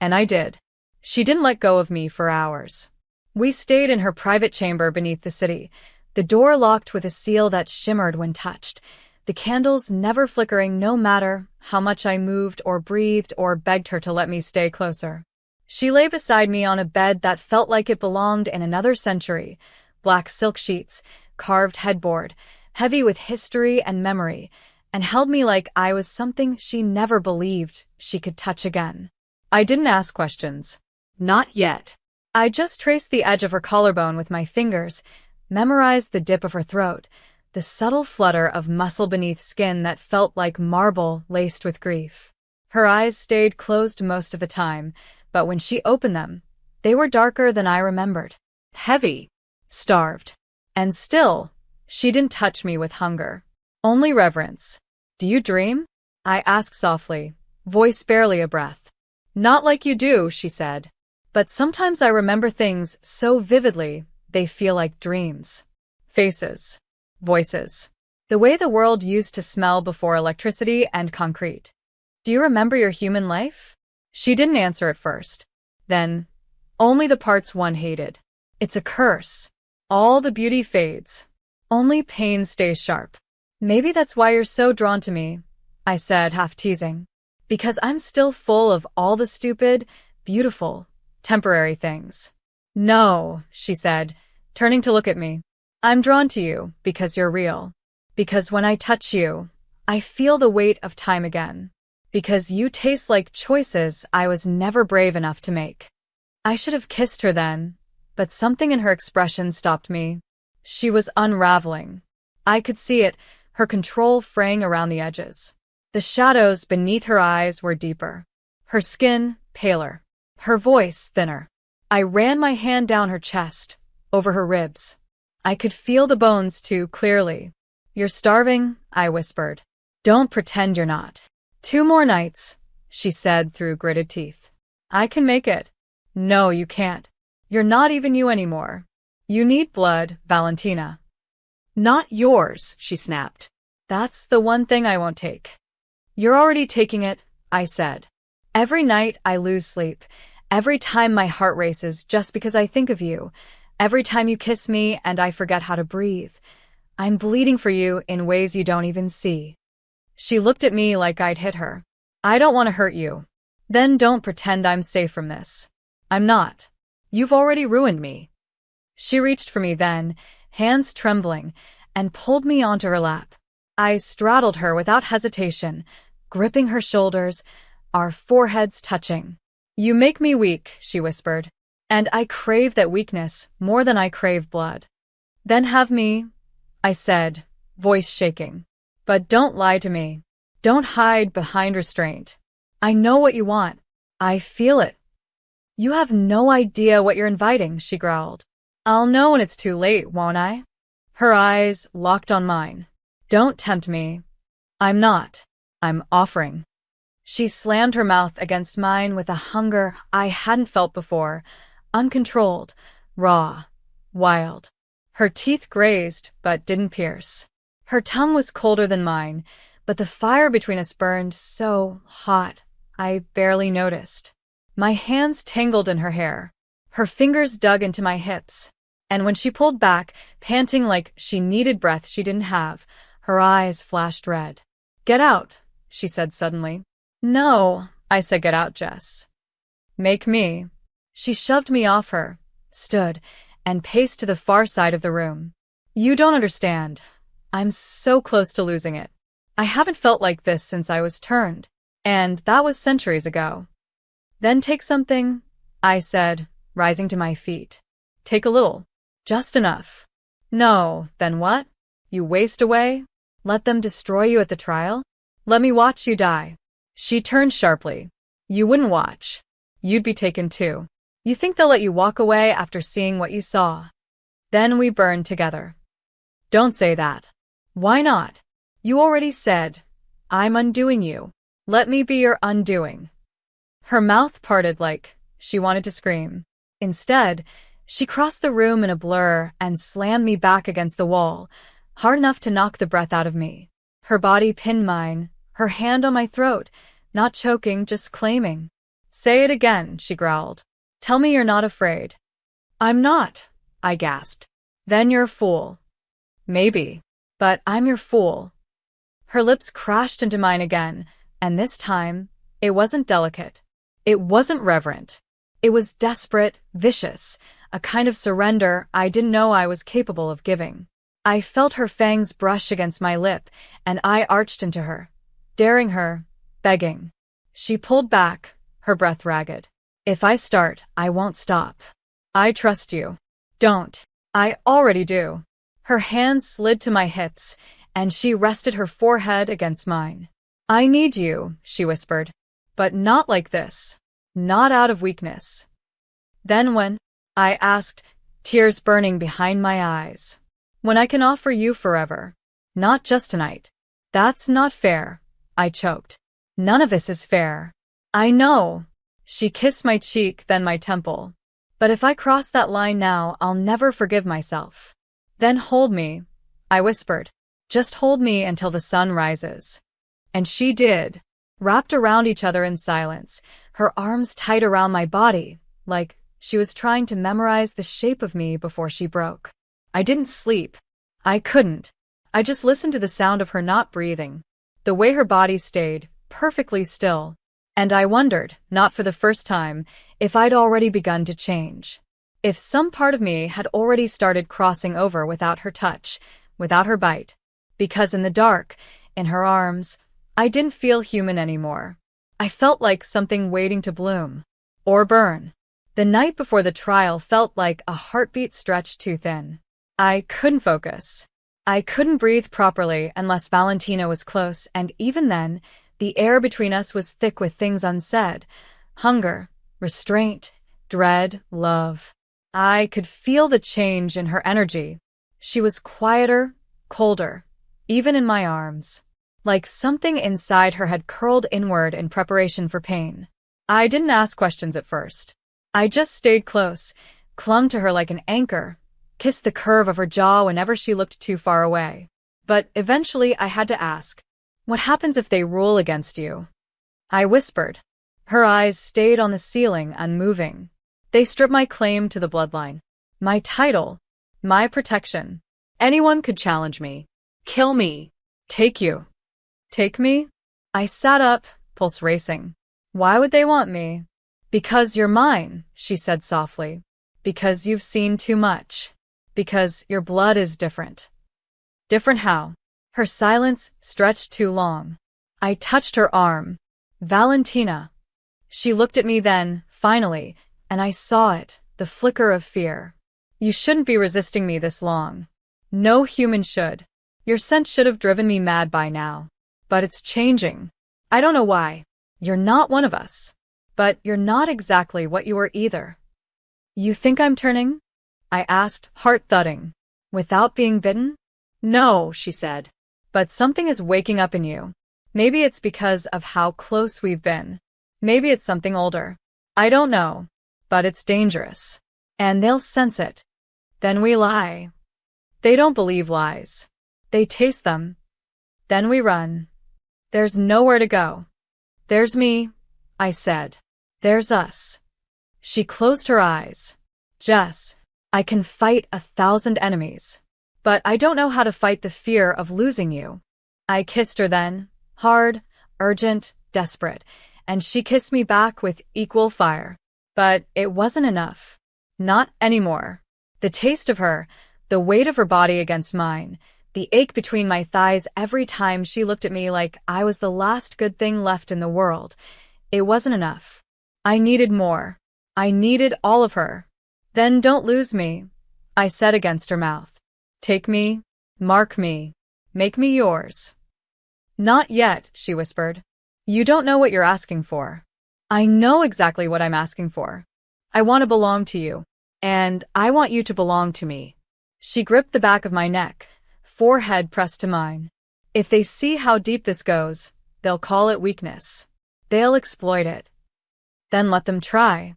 And I did. She didn't let go of me for hours. We stayed in her private chamber beneath the city, the door locked with a seal that shimmered when touched, the candles never flickering no matter how much I moved or breathed or begged her to let me stay closer. She lay beside me on a bed that felt like it belonged in another century, black silk sheets, carved headboard, heavy with history and memory, and held me like I was something she never believed she could touch again. I didn't ask questions. Not yet. I just traced the edge of her collarbone with my fingers, memorized the dip of her throat, the subtle flutter of muscle beneath skin that felt like marble laced with grief. Her eyes stayed closed most of the time, but when she opened them, they were darker than I remembered. Heavy. Starved. And still, she didn't touch me with hunger. Only reverence. Do you dream? I asked softly, voice barely a breath. Not like you do, she said. But sometimes I remember things so vividly, they feel like dreams. Faces. Voices. The way the world used to smell before electricity and concrete. Do you remember your human life? She didn't answer at first. Then, only the parts one hated. It's a curse. All the beauty fades. Only pain stays sharp. Maybe that's why you're so drawn to me, I said, half teasing. Because I'm still full of all the stupid, beautiful, temporary things. No, she said, turning to look at me. I'm drawn to you because you're real. Because when I touch you, I feel the weight of time again. Because you taste like choices I was never brave enough to make. I should have kissed her then, but something in her expression stopped me. She was unraveling. I could see it, her control fraying around the edges. The shadows beneath her eyes were deeper. Her skin paler. Her voice thinner. I ran my hand down her chest, over her ribs. I could feel the bones too clearly. You're starving, I whispered. Don't pretend you're not. 2 more nights, she said through gritted teeth. I can make it. No, you can't. You're not even you anymore. You need blood, Valentina. Not yours, she snapped. That's the one thing I won't take. You're already taking it, I said. Every night I lose sleep. Every time my heart races just because I think of you. Every time you kiss me and I forget how to breathe. I'm bleeding for you in ways you don't even see. She looked at me like I'd hit her. I don't want to hurt you. Then don't pretend I'm safe from this. I'm not. You've already ruined me. She reached for me then, hands trembling, and pulled me onto her lap. I straddled her without hesitation, gripping her shoulders, our foreheads touching. You make me weak, she whispered. And I crave that weakness more than I crave blood. Then have me, I said, voice shaking. But don't lie to me. Don't hide behind restraint. I know what you want. I feel it. You have no idea what you're inviting, she growled. I'll know when it's too late, won't I? Her eyes locked on mine. Don't tempt me. I'm not. I'm offering. She slammed her mouth against mine with a hunger I hadn't felt before, uncontrolled, raw, wild. Her teeth grazed but didn't pierce. Her tongue was colder than mine, but the fire between us burned so hot, I barely noticed. My hands tangled in her hair. Her fingers dug into my hips. And when she pulled back, panting like she needed breath she didn't have, her eyes flashed red. Get out, she said suddenly. No, I said, get out, Jess. Make me. She shoved me off her, stood, and paced to the far side of the room. You don't understand. I'm so close to losing it. I haven't felt like this since I was turned, and that was centuries ago. Then take something, I said, rising to my feet. Take a little. Just enough. No, then what? You waste away? Let them destroy you at the trial? Let me watch you die. She turned sharply. You wouldn't watch. You'd be taken too. You think they'll let you walk away after seeing what you saw? Then we burn together. Don't say that. Why not? You already said, I'm undoing you. Let me be your undoing. Her mouth parted like she wanted to scream. Instead, she crossed the room in a blur and slammed me back against the wall, hard enough to knock the breath out of me. Her body pinned mine, her hand on my throat, not choking, just claiming. Say it again, she growled. Tell me you're not afraid. I'm not, I gasped. Then you're a fool. Maybe. But I'm your fool. Her lips crashed into mine again, and this time, it wasn't delicate. It wasn't reverent. It was desperate, vicious, a kind of surrender I didn't know I was capable of giving. I felt her fangs brush against my lip, and I arched into her, daring her, begging. She pulled back, her breath ragged. If I start, I won't stop. I trust you. Don't. I already do. Her hands slid to my hips, and she rested her forehead against mine. I need you, she whispered. But not like this. Not out of weakness. Then when? I asked, tears burning behind my eyes. When I can offer you forever. Not just tonight. That's not fair, I choked. None of this is fair. I know. She kissed my cheek, then my temple. But if I cross that line now, I'll never forgive myself. Then hold me, I whispered. Just hold me until the sun rises. And she did. Wrapped around each other in silence, her arms tight around my body, like she was trying to memorize the shape of me before she broke. I didn't sleep. I couldn't. I just listened to the sound of her not breathing, the way her body stayed perfectly still. And I wondered, not for the first time, if I'd already begun to change. If some part of me had already started crossing over without her touch, without her bite. Because in the dark, in her arms, I didn't feel human anymore. I felt like something waiting to bloom. Or burn. The night before the trial felt like a heartbeat stretched too thin. I couldn't focus. I couldn't breathe properly unless Valentina was close, and even then, the air between us was thick with things unsaid. Hunger, restraint, dread, love. I could feel the change in her energy. She was quieter, colder, even in my arms. Like something inside her had curled inward in preparation for pain. I didn't ask questions at first. I just stayed close, clung to her like an anchor, kissed the curve of her jaw whenever she looked too far away. But eventually I had to ask, what happens if they rule against you? I whispered. Her eyes stayed on the ceiling, unmoving. They stripped my claim to the bloodline. My title. My protection. Anyone could challenge me. Kill me. Take you. Take me? I sat up, pulse racing. Why would they want me? Because you're mine, she said softly. Because you've seen too much. Because your blood is different. Different how? Her silence stretched too long. I touched her arm. Valentina. She looked at me then, finally, and I saw it, the flicker of fear. You shouldn't be resisting me this long. No human should. Your scent should have driven me mad by now. But it's changing. I don't know why. You're not one of us. But you're not exactly what you were either. You think I'm turning? I asked, heart thudding. Without being bitten? No, she said. But something is waking up in you. Maybe it's because of how close we've been. Maybe it's something older. I don't know. But it's dangerous. And they'll sense it. Then we lie. They don't believe lies. They taste them. Then we run. There's nowhere to go. There's me, I said. There's us. She closed her eyes. Jess, I can fight 1,000 enemies. But I don't know how to fight the fear of losing you. I kissed her then, hard, urgent, desperate, and she kissed me back with equal fire. But it wasn't enough. Not anymore. The taste of her, the weight of her body against mine, the ache between my thighs every time she looked at me like I was the last good thing left in the world. It wasn't enough. I needed more. I needed all of her. Then don't lose me, I said against her mouth. Take me, mark me, make me yours. Not yet, she whispered. You don't know what you're asking for. I know exactly what I'm asking for. I want to belong to you, and I want you to belong to me. She gripped the back of my neck, forehead pressed to mine. If they see how deep this goes, they'll call it weakness. They'll exploit it. Then let them try.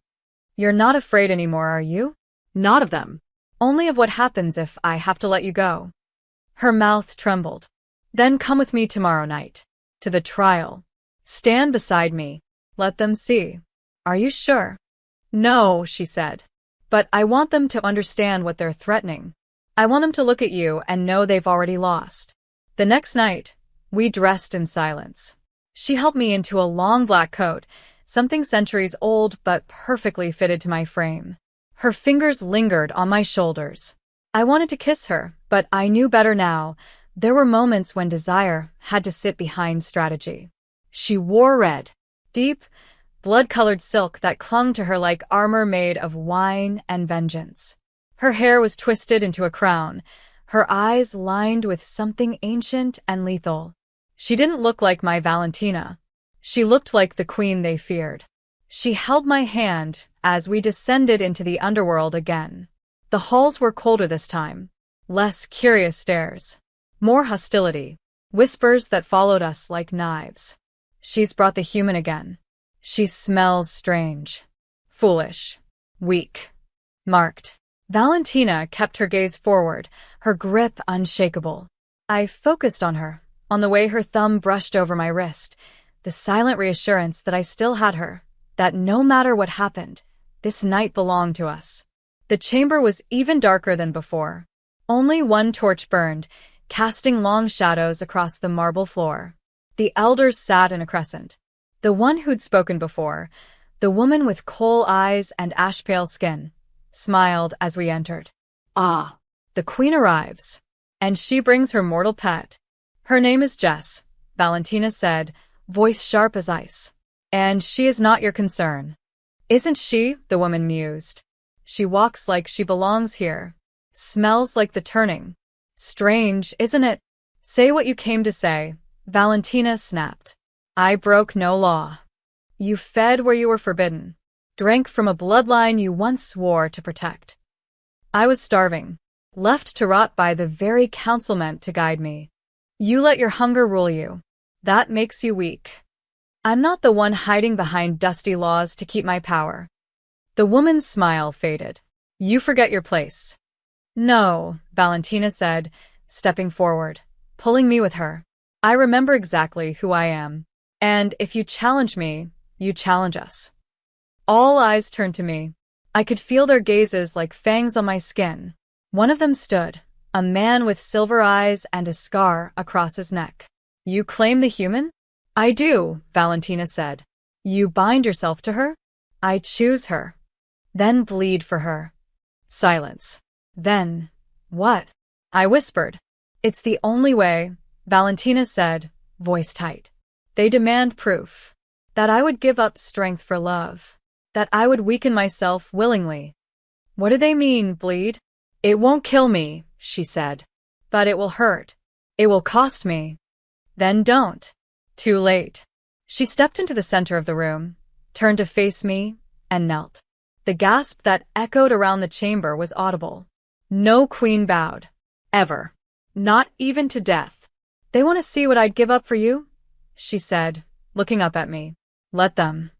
You're not afraid anymore, are you? Not of them. Only of what happens if I have to let you go. Her mouth trembled. Then come with me tomorrow night. To the trial. Stand beside me. Let them see. Are you sure? No, she said. But I want them to understand what they're threatening. I want them to look at you and know they've already lost. The next night, we dressed in silence. She helped me into a long black coat, something centuries old but perfectly fitted to my frame. Her fingers lingered on my shoulders. I wanted to kiss her, but I knew better now. There were moments when desire had to sit behind strategy. She wore red, deep, blood-colored silk that clung to her like armor made of wine and vengeance. Her hair was twisted into a crown, her eyes lined with something ancient and lethal. She didn't look like my Valentina. She looked like the queen they feared. She held my hand as we descended into the underworld again. The halls were colder this time, less curious stares, more hostility, whispers that followed us like knives. She's brought the human again. She smells strange, foolish, weak, marked. Valentina kept her gaze forward, her grip unshakable. I focused on her, on the way her thumb brushed over my wrist, the silent reassurance that I still had her, that no matter what happened, this night belonged to us. The chamber was even darker than before. Only one torch burned, casting long shadows across the marble floor. The elders sat in a crescent. The one who'd spoken before, the woman with coal eyes and ash-pale skin, smiled as we entered. Ah, the queen arrives, and she brings her mortal pet. Her name is Jess, Valentina said, voice sharp as ice. And she is not your concern. Isn't she? The woman mused. She walks like she belongs here. Smells like the turning. Strange, isn't it? Say what you came to say, Valentina snapped. I broke no law. You fed where you were forbidden. Drank from a bloodline you once swore to protect. I was starving, left to rot by the very council meant to guide me. You let your hunger rule you. That makes you weak. I'm not the one hiding behind dusty laws to keep my power. The woman's smile faded. You forget your place. No, Valentina said, stepping forward, pulling me with her. I remember exactly who I am. And if you challenge me, you challenge us. All eyes turned to me. I could feel their gazes like fangs on my skin. One of them stood, a man with silver eyes and a scar across his neck. You claim the human? I do, Valentina said. You bind yourself to her? I choose her. Then bleed for her. Silence. Then, what? I whispered. It's the only way, Valentina said, voice tight. They demand proof. That I would give up strength for love. That I would weaken myself willingly. What do they mean, bleed? It won't kill me, she said. But it will hurt. It will cost me. Then don't. Too late. She stepped into the center of the room, turned to face me, and knelt. The gasp that echoed around the chamber was audible. No queen bowed. Ever. Not even to death. They want to see what I'd give up for you? She said, looking up at me. Let them.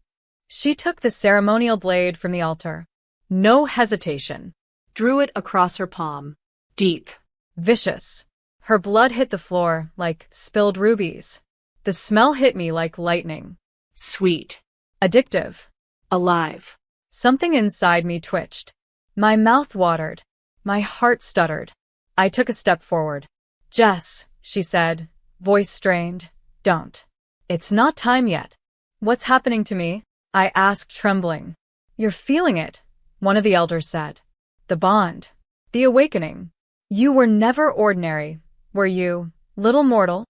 She took the ceremonial blade from the altar. No hesitation. Drew it across her palm. Deep. Vicious. Her blood hit the floor like spilled rubies. The smell hit me like lightning. Sweet. Addictive. Alive. Something inside me twitched. My mouth watered. My heart stuttered. I took a step forward. Jess, she said, voice strained. Don't. It's not time yet. What's happening to me? I asked, trembling. You're feeling it, one of the elders said. The bond. The awakening. You were never ordinary, were you, little mortal?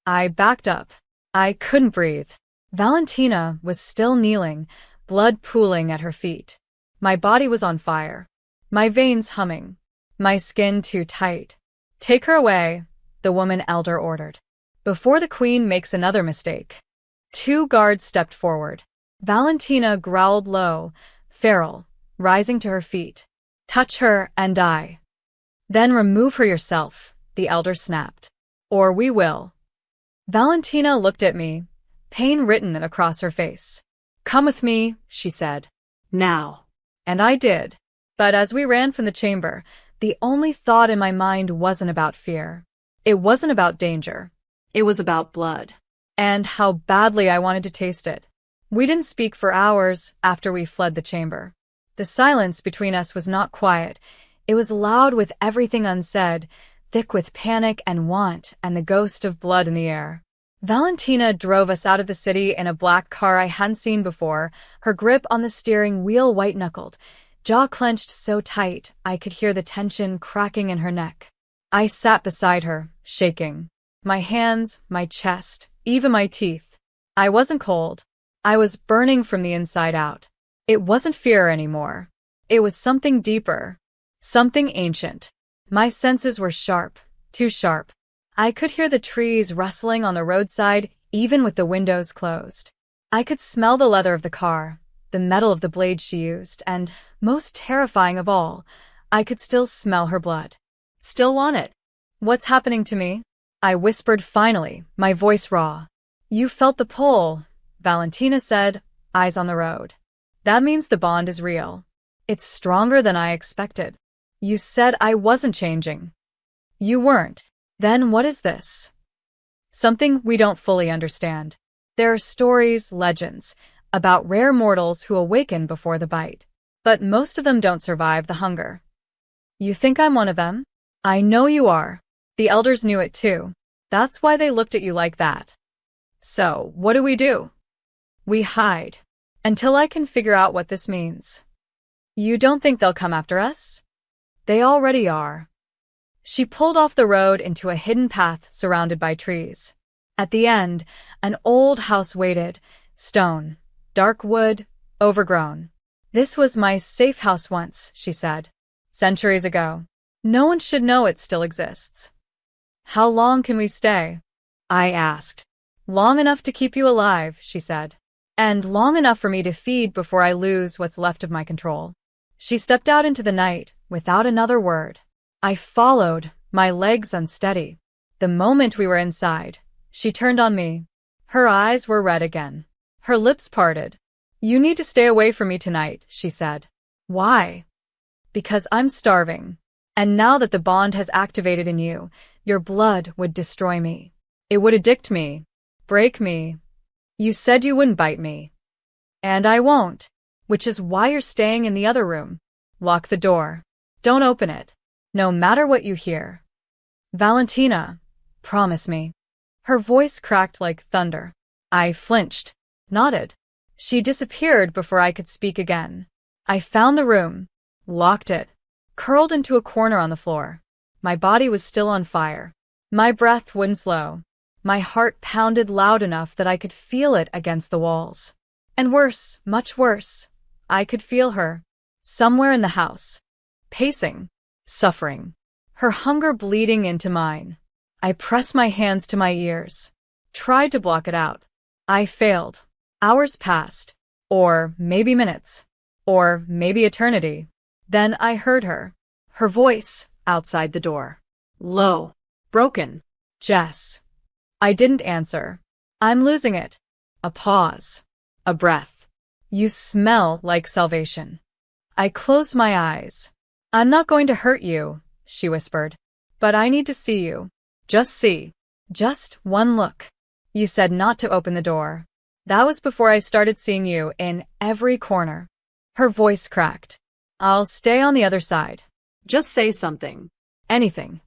I backed up. I couldn't breathe. Valentina was still kneeling, blood pooling at her feet. My body was on fire. my veins humming, my skin too tight. Take her away, the woman elder ordered, before the queen makes another mistake. 2 guards stepped forward. Valentina growled low, feral, rising to her feet. Touch her and die. Then remove her yourself, the elder snapped. Or we will. Valentina looked at me, pain written across her face. Come with me, she said. Now. And I did. But as we ran from the chamber, the only thought in my mind wasn't about fear. It wasn't about danger. It was about blood. And how badly I wanted to taste it. We didn't speak for hours after we fled the chamber. The silence between us was not quiet. It was loud with everything unsaid, thick with panic and want and the ghost of blood in the air. Valentina drove us out of the city in a black car I hadn't seen before, her grip on the steering wheel white-knuckled, jaw clenched so tight I could hear the tension cracking in her neck. I sat beside her, shaking. My hands, my chest, even my teeth. I wasn't cold. I was burning from the inside out. It wasn't fear anymore. It was something deeper. Something ancient. My senses were sharp, too sharp. I could hear the trees rustling on the roadside, even with the windows closed. I could smell the leather of the car, the metal of the blade she used, and, most terrifying of all, I could still smell her blood. Still want it. What's happening to me? I whispered finally, my voice raw. You felt the pull, Valentina said, eyes on the road. That means the bond is real. It's stronger than I expected. You said I wasn't changing. You weren't. Then what is this? Something we don't fully understand. There are stories, legends, about rare mortals who awaken before the bite. But most of them don't survive the hunger. You think I'm one of them? I know you are. The elders knew it too. That's why they looked at you like that. So, what do? We hide. Until I can figure out what this means. You don't think they'll come after us? They already are. She pulled off the road into a hidden path surrounded by trees. At the end, an old house waited, stone, dark wood, overgrown. This was my safe house once, she said. Centuries ago. No one should know it still exists. How long can we stay? I asked. Long enough to keep you alive, she said. And long enough for me to feed before I lose what's left of my control. She stepped out into the night, without another word. I followed, my legs unsteady. The moment we were inside, she turned on me. Her eyes were red again. Her lips parted. You need to stay away from me tonight, she said. Why? Because I'm starving. And now that the bond has activated in you, your blood would destroy me. It would addict me, break me. You said you wouldn't bite me. And I won't, which is why you're staying in the other room. Lock the door. Don't open it. No matter what you hear. Valentina, promise me. Her voice cracked like thunder. I flinched, nodded. She disappeared before I could speak again. I found the room, locked it, curled into a corner on the floor. My body was still on fire. My breath wouldn't slow. My heart pounded loud enough that I could feel it against the walls. And worse, much worse, I could feel her, somewhere in the house, pacing, suffering, her hunger bleeding into mine. I pressed my hands to my ears, tried to block it out. I failed. Hours passed, or maybe minutes, or maybe eternity. Then I heard her voice, outside the door. Low. Broken. Jess. I didn't answer. I'm losing it. A pause. A breath. You smell like salvation. I closed my eyes. I'm not going to hurt you, she whispered. But I need to see you. Just see. Just one look. You said not to open the door. That was before I started seeing you in every corner. Her voice cracked. I'll stay on the other side. Just say something. Anything.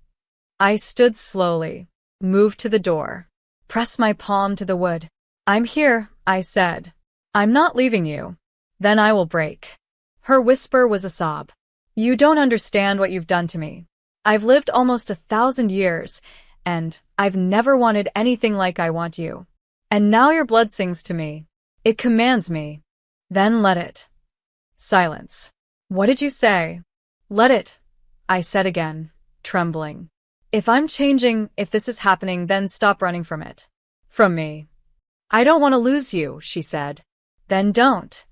I stood slowly, moved to the door, pressed my palm to the wood. I'm here, I said. I'm not leaving you. Then I will break. Her whisper was a sob. You don't understand what you've done to me. I've lived almost 1,000 years, and I've never wanted anything like I want you. And now your blood sings to me. It commands me. Then let it. Silence. What did you say? Let it, I said again, trembling. If I'm changing, if this is happening, then stop running from it. From me. I don't want to lose you, she said. Then don't.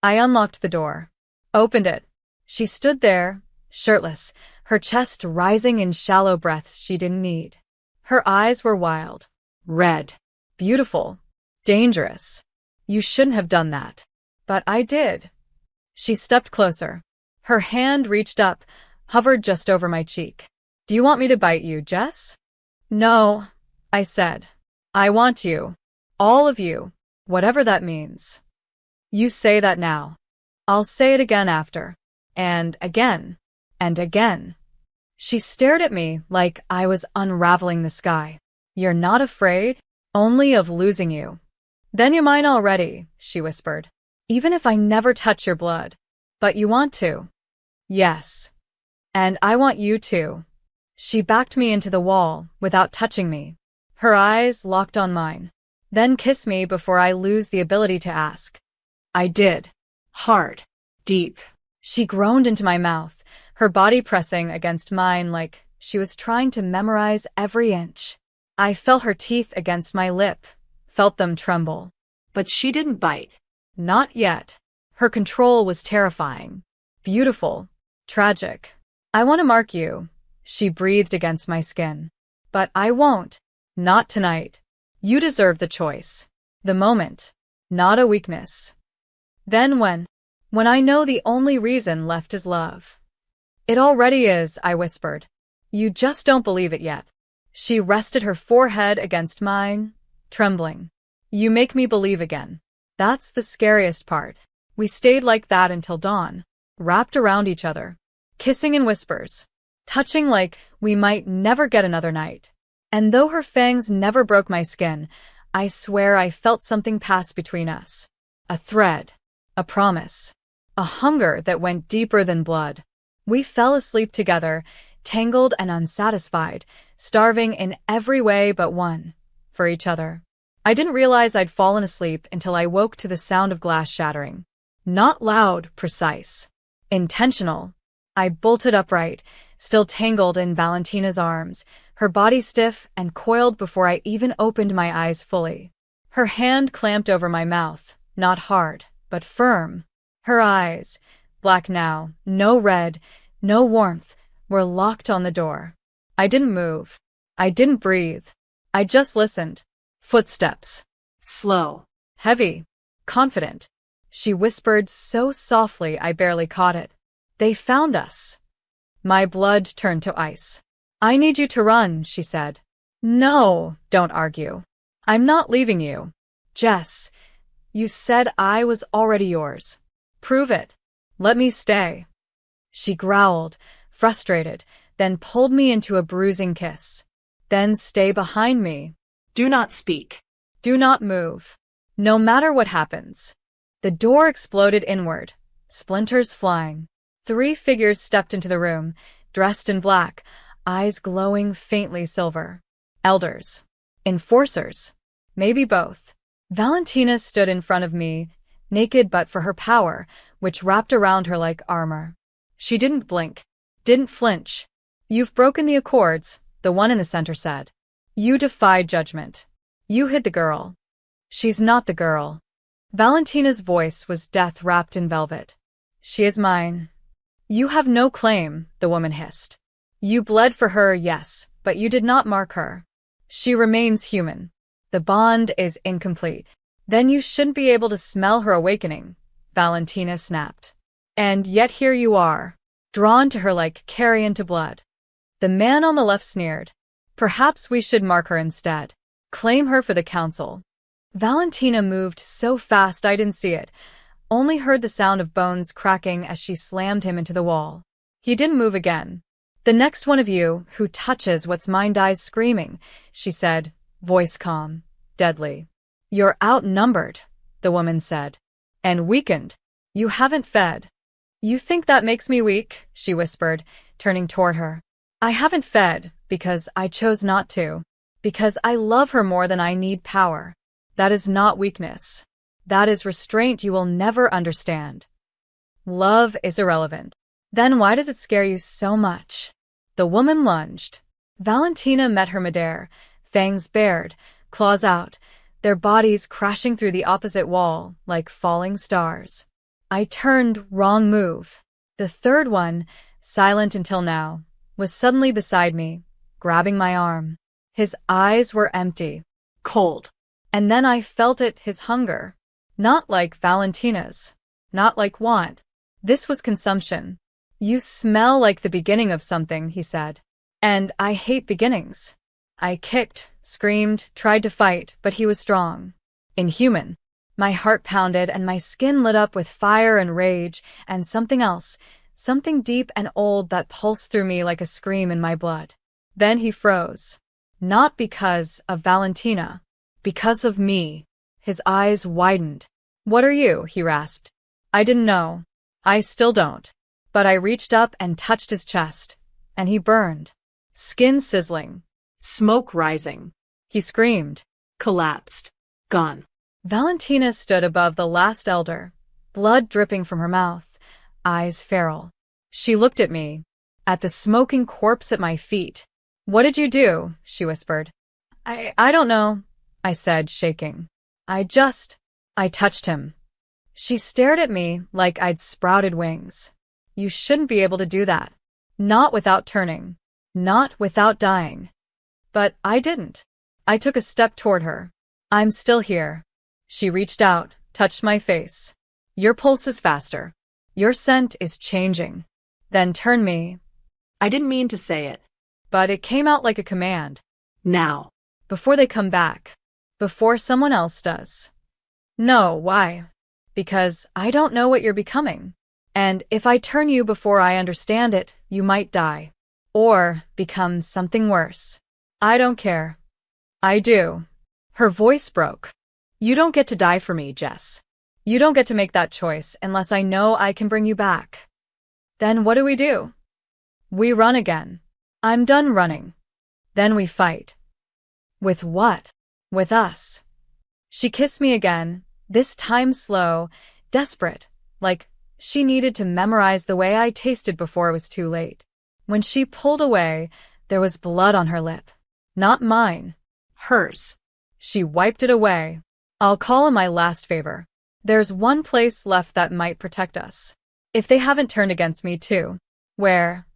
I unlocked the door. Opened it. She stood there, shirtless, her chest rising in shallow breaths she didn't need. Her eyes were wild, red, beautiful, dangerous. You shouldn't have done that. But I did. She stepped closer. Her hand reached up, hovered just over my cheek. Do you want me to bite you, Jess? No, I said. I want you. All of you. Whatever that means. You say that now. I'll say it again after. And again. And again. She stared at me like I was unraveling the sky. You're not afraid? Only of losing you. Then you're mine already, she whispered. Even if I never touch your blood. But you want to. Yes. And I want you to. She backed me into the wall without touching me. Her eyes locked on mine. Then kissed me before I lose the ability to ask. I did. Hard. Deep. She groaned into my mouth, her body pressing against mine like she was trying to memorize every inch. I felt her teeth against my lip, felt them tremble. But she didn't bite. Not yet. Her control was terrifying. Beautiful. Tragic. I want to mark you, she breathed against my skin. But I won't. Not tonight. You deserve the choice. The moment. Not a weakness. Then when I know the only reason left is love. It already is, I whispered. You just don't believe it yet. She rested her forehead against mine, trembling. You make me believe again. That's the scariest part. We stayed like that until dawn, wrapped around each other, kissing in whispers, touching like we might never get another night. And though her fangs never broke my skin, I swear I felt something pass between us. A thread, a promise, a hunger that went deeper than blood. We fell asleep together, tangled and unsatisfied, starving in every way but one, for each other. I didn't realize I'd fallen asleep until I woke to the sound of glass shattering. Not loud, precise. Intentional. I bolted upright, still tangled in Valentina's arms, her body stiff and coiled before I even opened my eyes fully. Her hand clamped over my mouth, not hard, but firm. Her eyes, black now, no red, no warmth, were locked on the door. I didn't move. I didn't breathe. I just listened. Footsteps. Slow. Heavy. Confident. She whispered so softly I barely caught it. They found us. My blood turned to ice. I need you to run, she said. No, don't argue. I'm not leaving you. Jess, you said I was already yours. Prove it. Let me stay. She growled, frustrated, then pulled me into a bruising kiss. Then stay behind me. Do not speak. Do not move. No matter what happens. The door exploded inward, splinters flying. 3 figures stepped into the room, dressed in black, eyes glowing faintly silver. Elders. Enforcers. Maybe both. Valentina stood in front of me, naked but for her power, which wrapped around her like armor. She didn't blink, didn't flinch. You've broken the accords, the one in the center said. You defied judgment. You hid the girl. She's not the girl. Valentina's voice was death wrapped in velvet. She is mine. You have no claim, the woman hissed. You bled for her, yes, but you did not mark her. She remains human. The bond is incomplete. Then you shouldn't be able to smell her awakening, Valentina snapped. And yet here you are, drawn to her like carrion to blood. The man on the left sneered. Perhaps we should mark her instead. Claim her for the council. Valentina moved so fast I didn't see it, only heard the sound of bones cracking as she slammed him into the wall. He didn't move again. The next one of you who touches what's mine dies screaming, she said, voice calm, deadly. You're outnumbered, the woman said. And weakened. You haven't fed. You think that makes me weak, she whispered, turning toward her. I haven't fed, because I chose not to. Because I love her more than I need power. That is not weakness. That is restraint you will never understand. Love is irrelevant. Then why does it scare you so much? The woman lunged. Valentina met her midair, fangs bared, claws out, their bodies crashing through the opposite wall like falling stars. I turned, wrong move. The third one, silent until now, was suddenly beside me, grabbing my arm. His eyes were empty. Cold. And then I felt it, his hunger. Not like Valentina's. Not like want. This was consumption. You smell like the beginning of something, he said. And I hate beginnings. I kicked, screamed, tried to fight, but he was strong. Inhuman. My heart pounded and my skin lit up with fire and rage and something else, something deep and old that pulsed through me like a scream in my blood. Then he froze. Not because of Valentina. Because of me. His eyes widened. What are you? He rasped. I didn't know. I still don't. But I reached up and touched his chest, and he burned. Skin sizzling. Smoke rising. He screamed. Collapsed. Gone. Valentina stood above the last elder, blood dripping from her mouth, eyes feral. She looked at me, at the smoking corpse at my feet. What did you do? She whispered. I don't know, I said, shaking. I touched him. She stared at me like I'd sprouted wings. You shouldn't be able to do that. Not without turning. Not without dying. But I didn't. I took a step toward her. I'm still here. She reached out, touched my face. Your pulse is faster. Your scent is changing. Then turned me. I didn't mean to say it. But it came out like a command. Now. Before they come back. Before someone else does. No, why? Because I don't know what you're becoming. And if I turn you before I understand it, you might die. Or become something worse. I don't care. I do. Her voice broke. You don't get to die for me, Jess. You don't get to make that choice unless I know I can bring you back. Then what do? We run again. I'm done running. Then we fight. With what? With us. She kissed me again, this time slow, desperate, like she needed to memorize the way I tasted before it was too late. When she pulled away, there was blood on her lip. Not mine. Hers. She wiped it away. I'll call in my last favor. There's one place left that might protect us. If they haven't turned against me too. Where?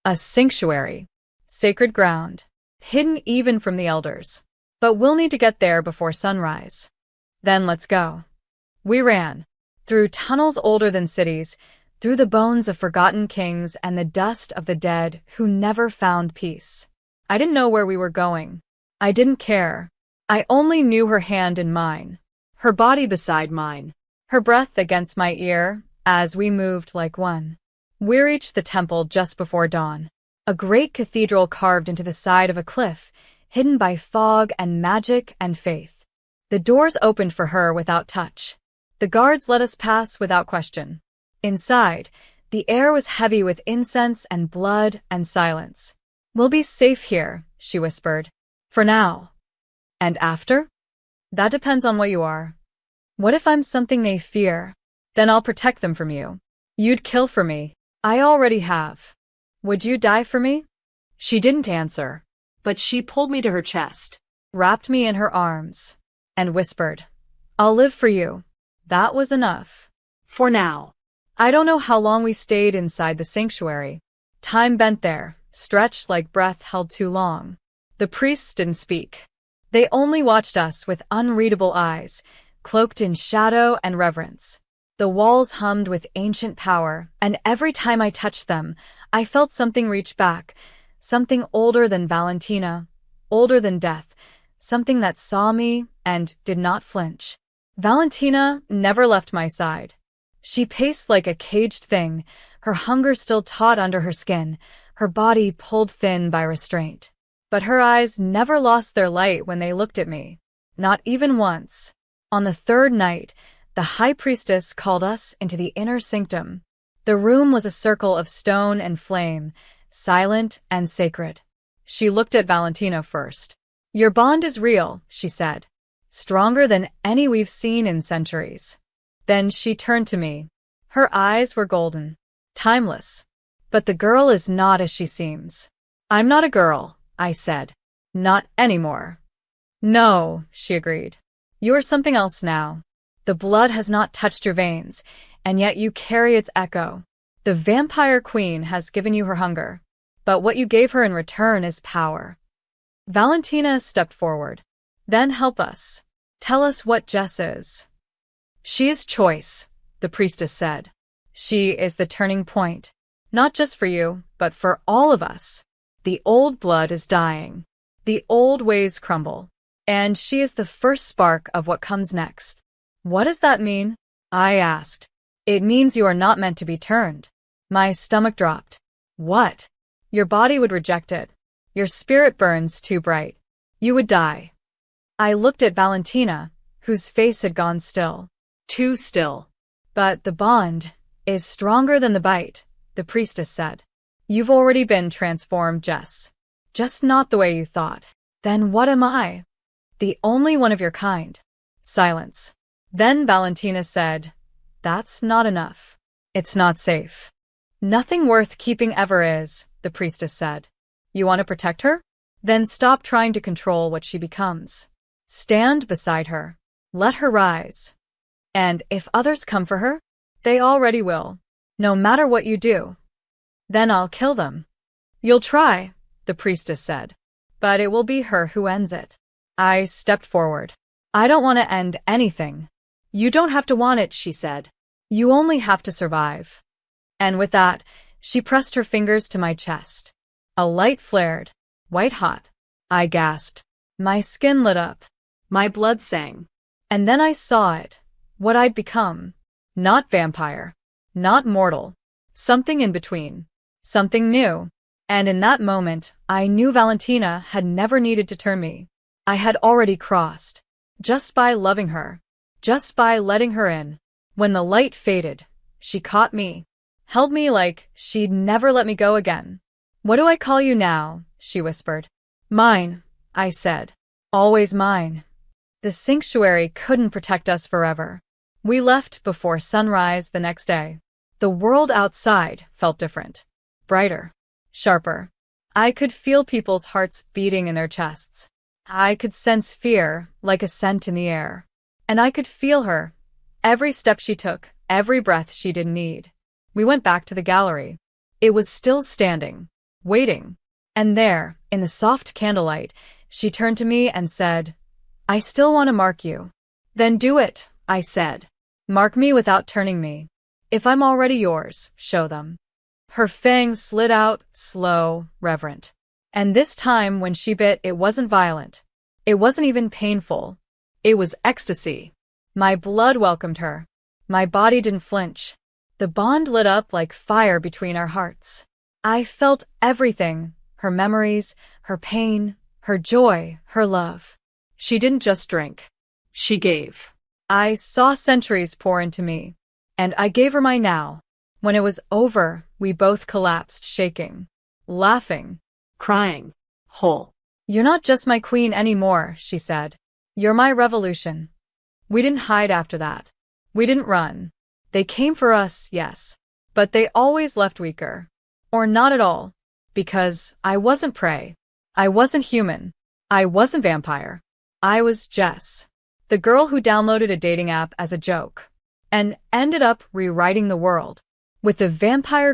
A sanctuary. Sacred ground. Hidden even from the elders. But we'll need to get there before sunrise. Then let's go. We ran. Through tunnels older than cities, through the bones of forgotten kings and the dust of the dead who never found peace. I didn't know where we were going. I didn't care. I only knew her hand in mine, her body beside mine, her breath against my ear as we moved like one. We reached the temple just before dawn, a great cathedral carved into the side of a cliff, hidden by fog and magic and faith. The doors opened for her without touch. The guards let us pass without question. Inside, the air was heavy with incense and blood and silence. We'll be safe here, she whispered. For now. And after? That depends on what you are. What if I'm something they fear? Then I'll protect them from you. You'd kill for me. I already have. Would you die for me? She didn't answer. But she pulled me to her chest, wrapped me in her arms, and whispered, I'll live for you. That was enough. For now. I don't know how long we stayed inside the sanctuary. Time bent there, stretched like breath held too long. The priests didn't speak. They only watched us with unreadable eyes, cloaked in shadow and reverence. The walls hummed with ancient power, and every time I touched them, I felt something reach back, something older than Valentina, older than death, something that saw me and did not flinch. Valentina never left my side. She paced like a caged thing, her hunger still taut under her skin, her body pulled thin by restraint. But her eyes never lost their light when they looked at me. Not even once. On the third night, the high priestess called us into the inner sanctum. The room was a circle of stone and flame, silent and sacred. She looked at Valentina first. Your bond is real, she said. Stronger than any we've seen in centuries. Then she turned to me. Her eyes were golden. Timeless. But the girl is not as she seems. I'm not a girl, I said. Not anymore. No, she agreed. You are something else now. The blood has not touched your veins, and yet you carry its echo. The vampire queen has given you her hunger, but what you gave her in return is power. Valentina stepped forward. Then help us. Tell us what Jess is. She is choice, the priestess said. She is the turning point, not just for you, but for all of us. The old blood is dying. The old ways crumble. And she is the first spark of what comes next. What does that mean? I asked. It means you are not meant to be turned. My stomach dropped. What? Your body would reject it. Your spirit burns too bright. You would die. I looked at Valentina, whose face had gone still. Too still. But the bond is stronger than the bite, the priestess said. You've already been transformed, Jess. Just not the way you thought. Then what am I? The only one of your kind. Silence. Then Valentina said, That's not enough. It's not safe. Nothing worth keeping ever is, the priestess said. You want to protect her? Then stop trying to control what she becomes. Stand beside her. Let her rise. And if others come for her, they already will, no matter what you do. Then I'll kill them. You'll try, the priestess said, but it will be her who ends it. I stepped forward. I don't want to end anything. You don't have to want it, she said. You only have to survive. And with that, she pressed her fingers to my chest. A light flared, white hot. I gasped. My skin lit up. My blood sang. And then I saw it, what I'd become. Not vampire. Not mortal. Something in between. Something new. And in that moment, I knew Valentina had never needed to turn me. I had already crossed. Just by loving her. Just by letting her in. When the light faded, she caught me. Held me like she'd never let me go again. What do I call you now? She whispered. Mine, I said. Always mine. The sanctuary couldn't protect us forever. We left before sunrise the next day. The world outside felt different. Brighter. Sharper. I could feel people's hearts beating in their chests. I could sense fear like a scent in the air. And I could feel her. Every step she took, every breath she didn't need. We went back to the gallery. It was still standing, waiting. And there, in the soft candlelight, she turned to me and said, I still want to mark you. Then do it, I said. Mark me without turning me. If I'm already yours, show them. Her fangs slid out, slow, reverent. And this time when she bit, it wasn't violent. It wasn't even painful. It was ecstasy. My blood welcomed her. My body didn't flinch. The bond lit up like fire between our hearts. I felt everything, her memories, her pain, her joy, her love. She didn't just drink. She gave. I saw centuries pour into me, and I gave her my now. When it was over, we both collapsed, shaking, laughing, crying, whole. You're not just my queen anymore, she said. You're my revolution. We didn't hide after that. We didn't run. They came for us, yes, but they always left weaker. Or not at all. Because I wasn't prey. I wasn't human. I wasn't vampire. I was Jess. The girl who downloaded a dating app as a joke. And ended up rewriting the world. With the vampire